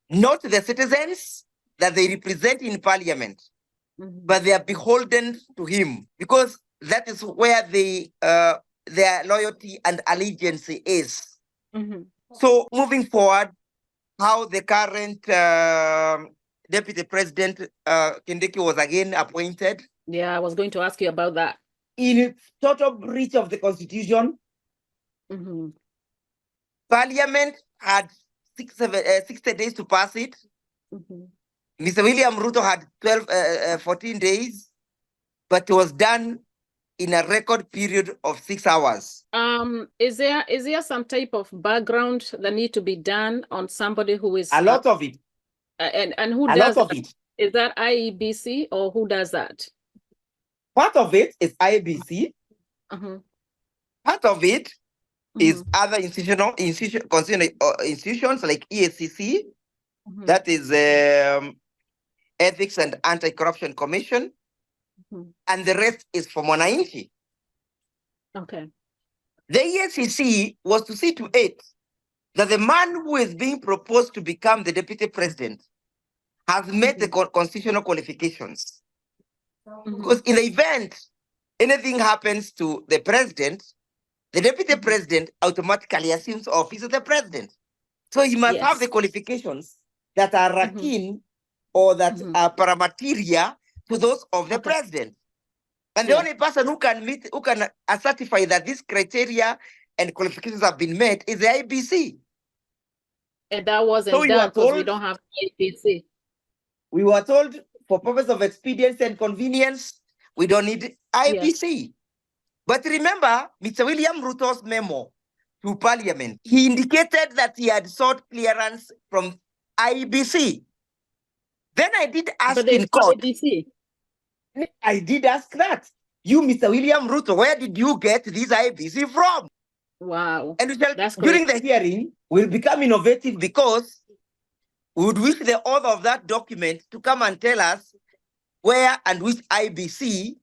not the citizens that they represent in parliament, but they are beholden to him, because that is where their loyalty and allegiance is. So moving forward, how the current Deputy President Kindiki was again appointed. Yeah, I was going to ask you about that. In total breach of the Constitution, Parliament had 60 days to pass it. Mr. William Ruto had 14 days, but it was done in a record period of 6 hours. Is there some type of background that need to be done on somebody who is a lot of it? And who does that? Is that IEBC or who does that? Part of it is IEBC. Part of it is other institutions like EACC, that is Ethics and Anti-Corruption Commission, and the rest is from Wananchi. Okay. The EACC was to see to it that the man who is being proposed to become the deputy president has met the constitutional qualifications. Because in the event anything happens to the president, the deputy president automatically assumes office of the president. So he must have the qualifications that are akin or that are paramateria to those of the president. And the only person who can certify that these criteria and qualifications have been met is the IBC. And that wasn't done because we don't have IBC. We were told, for purpose of expediency and convenience, we don't need IBC. Yes. But remember, Mr. William Ruto's memo to Parliament, he indicated that he had sought clearance from IBC. Then I did ask in court. IBC. I did ask that. You, Mr. William Ruto, where did you get this IBC from? Wow. And during the hearing, we'll become innovative because we would wish the author of that document to come and tell us where and which IBC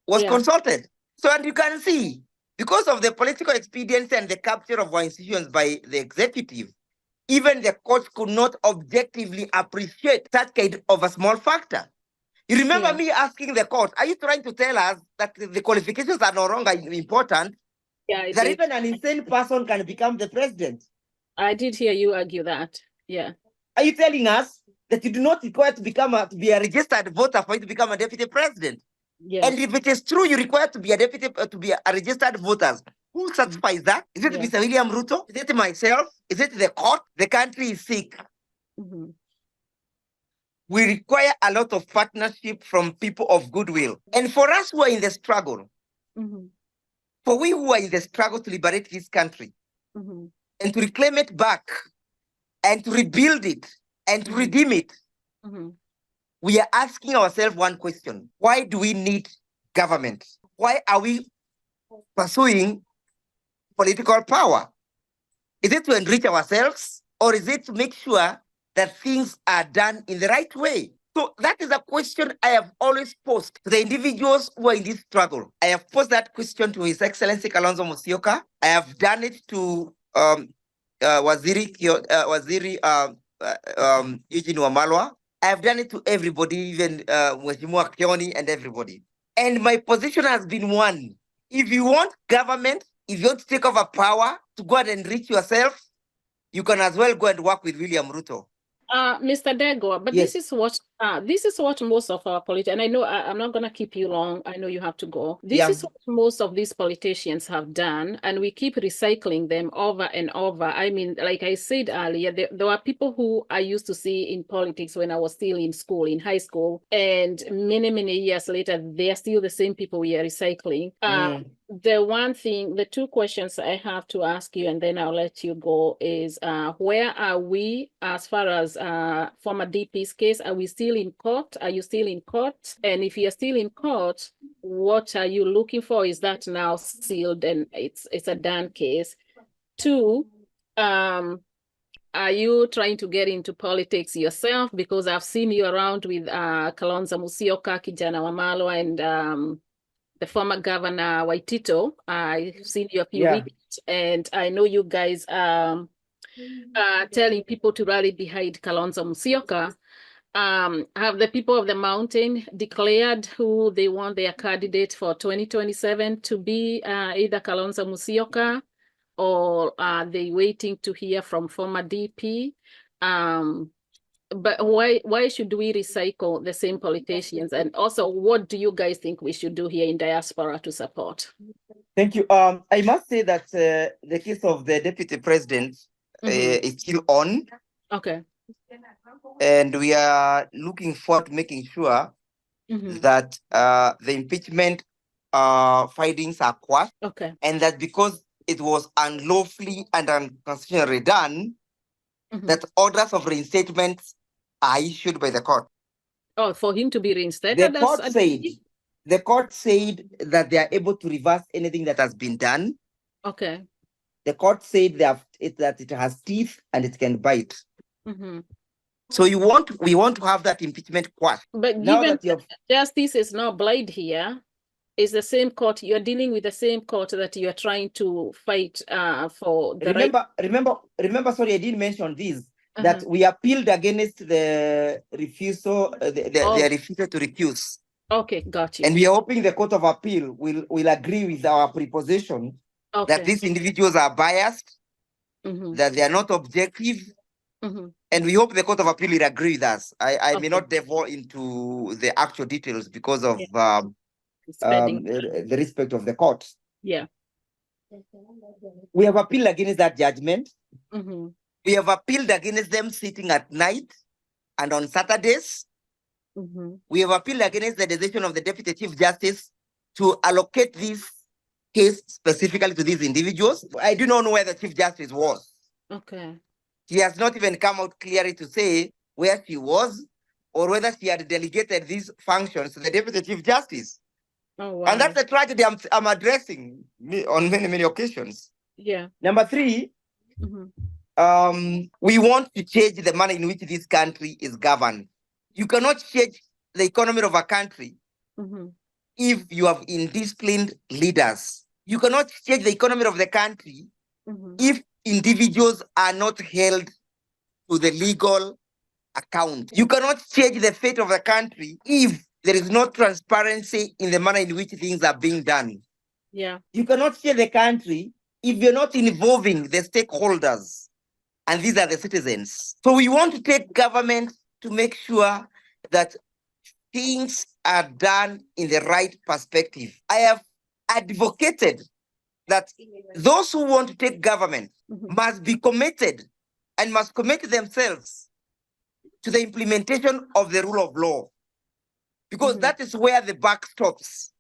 was consulted. So, and you can see, because of the political expediency and the capture of our institutions by the executive, even the courts could not objectively appreciate that kind of a small factor. You remember me asking the court, are you trying to tell us that the qualifications are no longer important? Yeah, that even an insane person can become the president? I did hear you argue that. Yeah. Are you telling us that you do not require to be a registered voter for you to become a deputy president? Yes. And if it is true, you require to be a registered voter. Who certifies that? Is it Mr. William Ruto? Is it myself? Is it the court? The country is sick. We require a lot of partnership from people of goodwill. And for us who are in the struggle, for we who are in the struggle to liberate this country and to reclaim it back and to rebuild it and to redeem it, we are asking ourselves one question. Why do we need government? Why are we pursuing political power? Is it to enrich ourselves, or is it to make sure that things are done in the right way? So that is a question I have always posed to the individuals who are in this struggle. I have posed that question to His Excellency Kalonzo Musyoka. I have done it to Waziri Eugene Wamalwa. I have done it to everybody, even Mheshimiwa Kioni and everybody. And my position has been one. If you want government, if you want to take over power to go and enrich yourself, you can as well go and work with William Ruto. Mr. Ndegwa, but Yes. this is what most of our politicians, and I know I'm not going to keep you long. I know you have to go. This is what most of these politicians have done, and we keep recycling them over and over. I mean, like I said earlier, there were people who I used to see in politics when I was still in school, in high school, and many, many years later, they are still the same people we are recycling. The two questions I have to ask you, and then I'll let you go, is where are we as far as former DP's case? Are we still in court? Are you still in court? And if you're still in court, what are you looking for? Is that now sealed and it's a done case? Two, are you trying to get into politics yourself? Because I've seen you around with Kalonzo Musyoka, Kijana Wamalwa, and the former governor Waitito. I've seen you a few weeks, and I know you guys telling people to rally behind Kalonzo Musyoka. Have the people of the mountain declared who they want their candidate for 2027 to be, either Kalonzo Musyoka, or are they waiting to hear from former DP? But why should we recycle the same politicians? And also, what do you guys think we should do here in Diaspora to support? Thank you. I must say that the case of the deputy president is still on. Okay. And we are looking forward to making sure that the impeachment findings are quashed. Okay. And that because it was unlawfully and unconstitutionally done, that orders of reinstatement are issued by the court. Oh, for him to be reinstated? The court said that they are able to reverse anything that has been done. Okay. The court said that it has teeth and it can bite. So we want to have that impeachment quashed. But now given that justice is not blind here, is the same court, you're dealing with the same court that you're trying to fight for the Remember, sorry, I didn't mention this, that we appealed against the refusal, the refusal to recuse. Okay, got you. And we are hoping the Court of Appeal will agree with our preposition that these individuals are biased, that they are not objective, and we hope the Court of Appeal will agree with us. I may not delve into the actual details because of the respect of the court. Yeah. We have appealed against that judgment. We have appealed against them sitting at night and on Saturdays. We have appealed against the decision of the Deputy Chief Justice to allocate this case specifically to these individuals. I do not know where the Chief Justice was. Okay. She has not even come out clearly to say where she was or whether she had delegated these functions to the Deputy Chief Justice. Oh, wow. And that's the tragedy I'm addressing on many, many occasions. Yeah. Number three, we want to change the manner in which this country is governed. You cannot change the economy of a country if you have indisciplined leaders. You cannot change the economy of the country if individuals are not held to the legal account. You cannot change the fate of the country if there is no transparency in the manner in which things are being done. Yeah. You cannot change the country if you're not involving the stakeholders, and these are the citizens. So we want to take government to make sure that things are done in the right perspective. I have advocated that those who want to take government must be committed and must commit themselves to the implementation of the rule of law, because that is where the buck stops.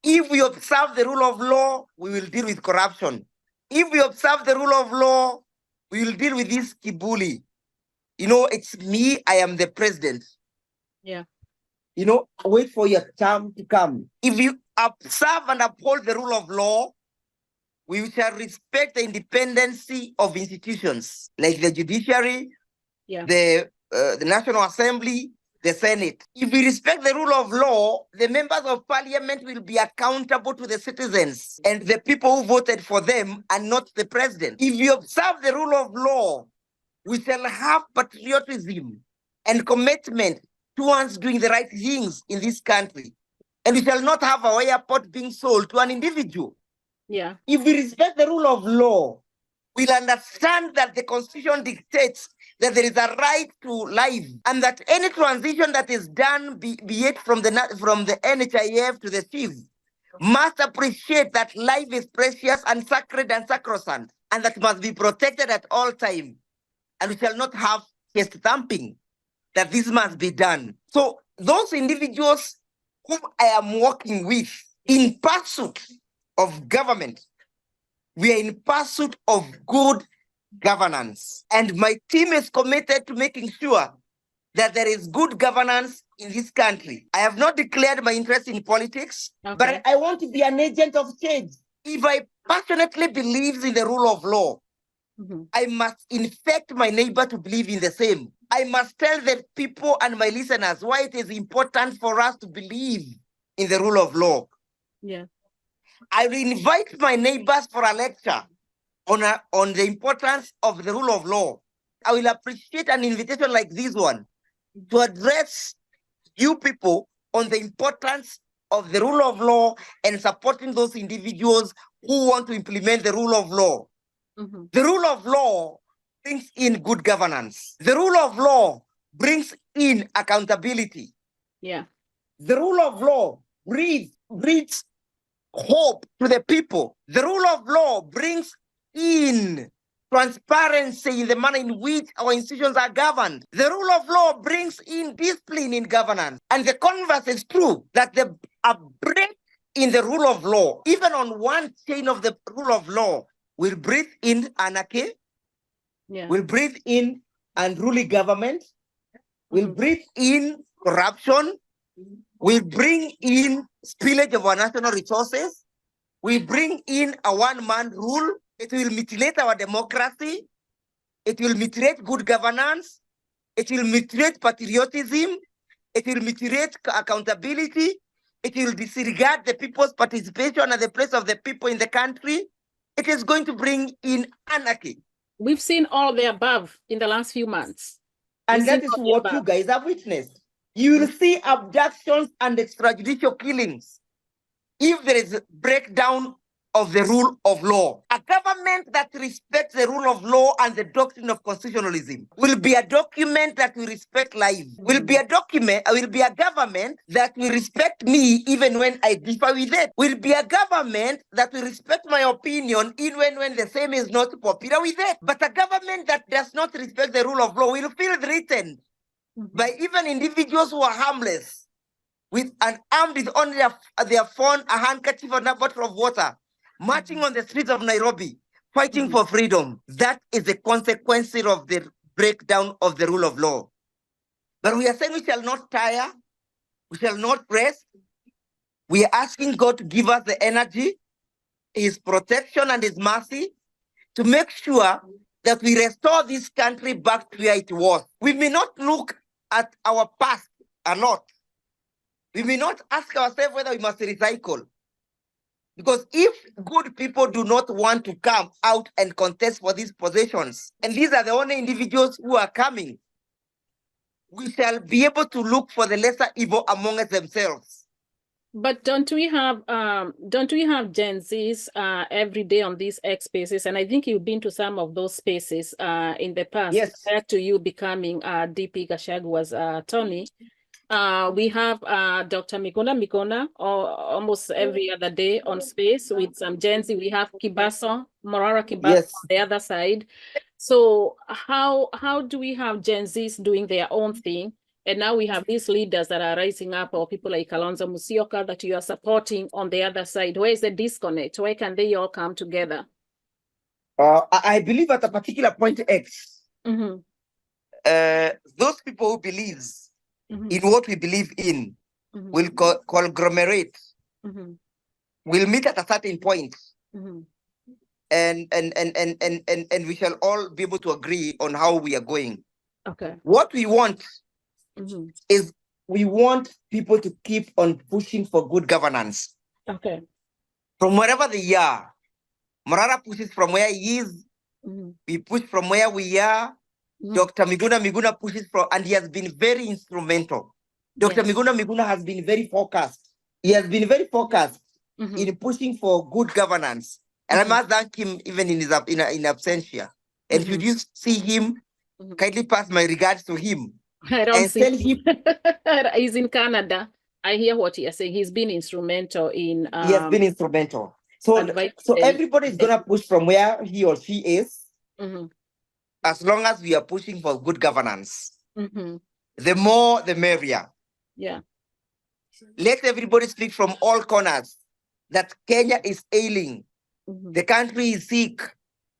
If we observe the rule of law, we will deal with corruption. If we observe the rule of law, we will deal with this kibuli. You know, it's me, I am the president. Yeah. You know, wait for your term to come. If you observe and uphold the rule of law, we shall respect the independence of institutions like the judiciary, the National Assembly, the Senate. If we respect the rule of law, the members of parliament will be accountable to the citizens and the people who voted for them and not the president. If we observe the rule of law, we shall have patriotism and commitment towards doing the right things in this country. And we shall not have our airport being sold to an individual. Yeah. If we respect the rule of law, we'll understand that the Constitution dictates that there is a right to life, and that any transition that is done, be it from the NHIF to the chief, must appreciate that life is precious and sacred and sacrosanct, and that must be protected at all time. And we shall not have chest thumping, that this must be done. So those individuals whom I am working with in pursuit of government, we are in pursuit of good governance. And my team is committed to making sure that there is good governance in this country. I have not declared my interest in politics, but I want to be an agent of change. If I passionately believe in the rule of law, I must infect my neighbor to believe in the same. I must tell the people and my listeners why it is important for us to believe in the rule of law. Yeah. I will invite my neighbors for a lecture on the importance of the rule of law. I will appreciate an invitation like this one to address you people on the importance of the rule of law and supporting those individuals who want to implement the rule of law. The rule of law brings in good governance. The rule of law brings in accountability. Yeah. The rule of law breeds hope to the people. The rule of law brings in transparency in the manner in which our institutions are governed. The rule of law brings in discipline in governance. And the converse is true, that a break in the rule of law, even on one chain of the rule of law, will breathe in anarchy, will breathe in unruly government, will breathe in corruption, will bring in spillage of our national resources, will bring in a one-man rule. It will mutilate our democracy. It will mutilate good governance. It will mutilate patriotism. It will mutilate accountability. It will disregard the people's participation at the place of the people in the country. It is going to bring in anarchy. We've seen all the above in the last few months. And that is what you guys have witnessed. You will see abductions and extrajudicial killings if there is a breakdown of the rule of law. A government that respects the rule of law and the doctrine of constitutionalism will be a document that will respect life, will be a government that will respect me even when I differ with it, will be a government that will respect my opinion even when the same is not popular with it. But a government that does not respect the rule of law will feel threatened by even individuals who are harmless, with an armed with only their phone, a handkerchief, and a bottle of water, marching on the streets of Nairobi, fighting for freedom. That is the consequence of the breakdown of the rule of law. But we are saying we shall not tire, we shall not rest. We are asking God to give us the energy, His protection and His mercy to make sure that we restore this country back to where it was. We may not look at our past a lot. We may not ask ourselves whether we must recycle. Because if good people do not want to come out and contest for these positions, and these are the only individuals who are coming, we shall be able to look for the lesser evil among us themselves. But don't we have Gen Zs every day on these X spaces? And I think you've been to some of those spaces in the past. Yes. Prior to you becoming DP Gachagua's attorney. We have Dr. Migona almost every other day on space with some Gen Z. We have Morara Kibaso on the other side. So how do we have Gen Zs doing their own thing? And now we have these leaders that are rising up, or people like Kalonzo Musyoka that you are supporting on the other side. Where is the disconnect? Why can they all come together? I believe at a particular point X, those people who believe in what we believe in will conglomerate, will meet at a certain point, and we shall all be able to agree on how we are going. Okay. What we want is we want people to keep on pushing for good governance. Okay. From wherever they are. Morara pushes from where he is. We push from where we are. Dr. Miguna pushes from, and he has been very instrumental. Dr. Miguna has been very focused. He has been very focused in pushing for good governance. And I must thank him even in his in absentia. And should you see him, kindly pass my regards to him. I don't see him. He's in Canada. I hear what you're saying. He's been instrumental in. He has been instrumental. So everybody is gonna push from where he or she is, as long as we are pushing for good governance. The more, the merrier. Yeah. Let everybody speak from all corners that Kenya is ailing. The country is sick.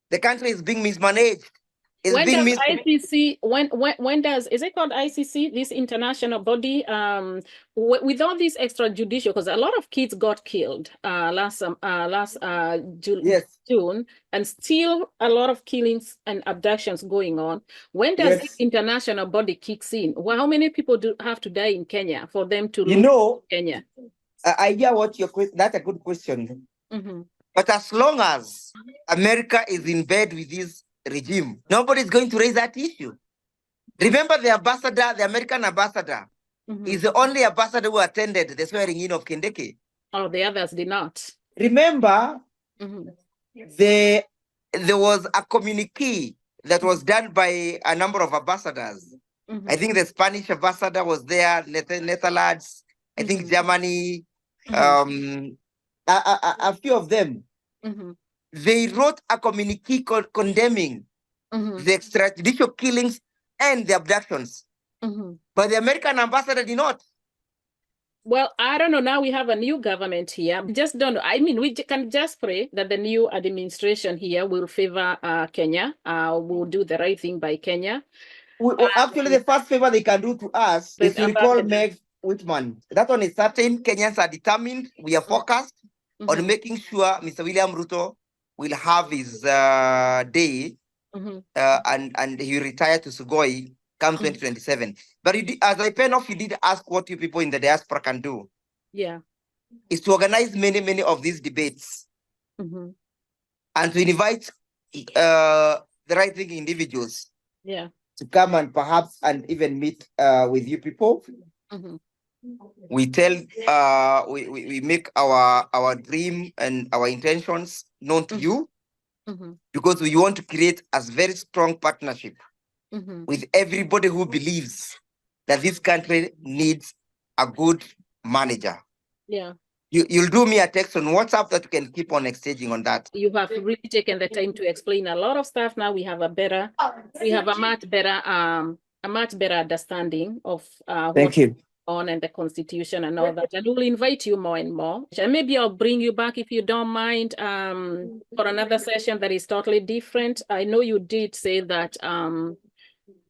The country is being mismanaged. When does ICC, when does, is it called ICC, this international body, with all these extrajudicial, because a lot of kids got killed last June, and still a lot of killings and abductions going on. When does this international body kicks in? Well, how many people do have to die in Kenya for them to lose Kenya? I hear what your question, that's a good question. But as long as America is in bed with this regime, nobody's going to raise that issue. Remember the ambassador, the American ambassador, is the only ambassador who attended the swearing in of Kindiki. Oh, the others did not. Remember, there was a communique that was done by a number of ambassadors. I think the Spanish ambassador was there, Netherlands, I think Germany, a few of them. They wrote a communique condemning the extrajudicial killings and the abductions. But the American ambassador did not. Well, I don't know. Now we have a new government here. Just don't know. I mean, we can just pray that the new administration here will favor Kenya, will do the right thing by Kenya. Actually, the first favor they can do to us is to recall Meg Whitman. That one is certain. Kenyans are determined. We are focused on making sure Mr. William Ruto will have his day and he retire to Sugoi come 2027. But as I pen off, you did ask what you people in the diaspora can do. Yeah. Is to organize many of these debates and to invite the right thinking individuals to come and perhaps and even meet with you people. We tell we make our dream and our intentions known to you because we want to create a very strong partnership with everybody who believes that this country needs a good manager. Yeah. You'll do me a text on WhatsApp that you can keep on exchanging on that. You have really taken the time to explain a lot of stuff. Now we have a much better understanding of Thank you. On and the constitution and all that, and we'll invite you more and more, and maybe I'll bring you back if you don't mind for another session that is totally different. I know you did say that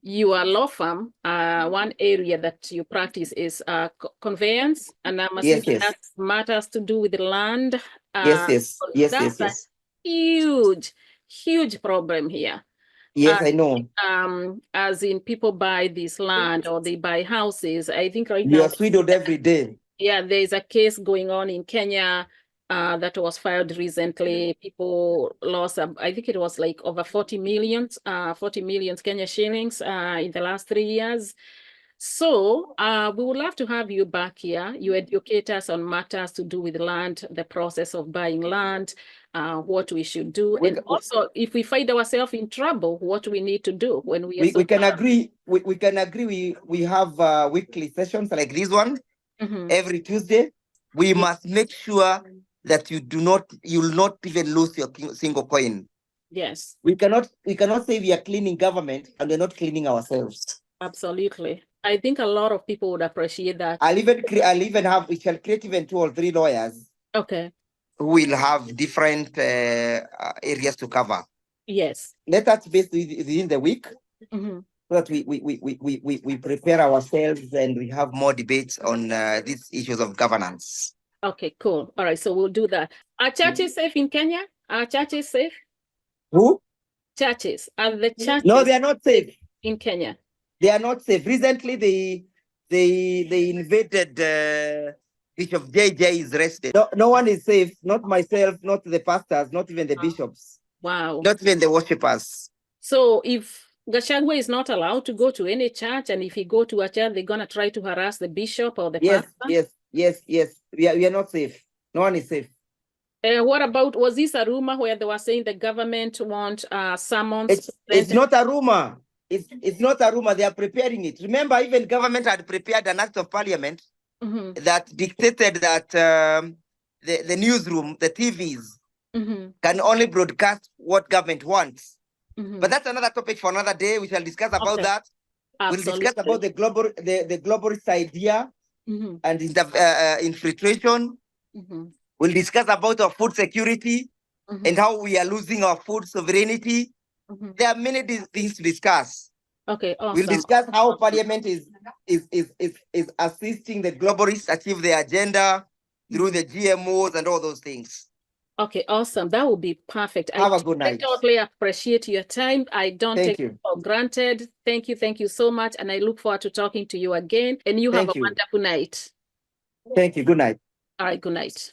you are law firm, one area that you practice is conveyance, and I'm assuming that matters to do with the land. Yes. A huge problem here. Yes, I know. As in people buy this land or they buy houses. I think right now you are swindled every day. Yeah, there's a case going on in Kenya that was filed recently. People lost, I think it was like over 40 million Kenya shillings in the last 3 years. So we would love to have you back here. You educate us on matters to do with land, the process of buying land, what we should do, and also if we find ourselves in trouble, what we need to do when we can agree. We can agree. We have weekly sessions like this one every Tuesday. We must make sure that you'll not even lose your single coin. Yes. We cannot say we are cleaning government and we're not cleaning ourselves. Absolutely. I think a lot of people would appreciate that. We shall create even 2 or 3 lawyers. Okay. Who will have different areas to cover. Yes. Let us base within the week so that we prepare ourselves and we have more debates on these issues of governance. Okay, cool. All right, so we'll do that. Are churches safe in Kenya? Are churches safe? Who? Churches. Are the churches? No, they are not safe in Kenya. They are not safe. Recently, they invaded. Bishop JJ is arrested. No one is safe. Not myself. Not the pastors. Not even the bishops. Wow. Not even the worshippers. So if Gachagua is not allowed to go to any church, and if he go to a church, they're gonna try to harass the bishop or the pastor. Yes. We are not safe. No one is safe. What about, was this a rumor where they were saying the government want summons? It's not a rumor. It's not a rumor. They are preparing it. Remember, even government had prepared an act of parliament that dictated that the newsroom, the TVs, can only broadcast what government wants. But that's another topic for another day. We shall discuss about that. Absolutely. We'll discuss about the globalist idea and infiltration. We'll discuss about our food security and how we are losing our food sovereignty. There are many things to discuss. Okay, awesome. We'll discuss how Parliament is assisting the globalists achieve their agenda through the GMOs and all those things. Okay, awesome. That would be perfect. Have a good night. I totally appreciate your time. I don't take it for granted. Thank you so much. And I look forward to talking to you again. And you have a wonderful night. Thank you. Good night. All right, good night.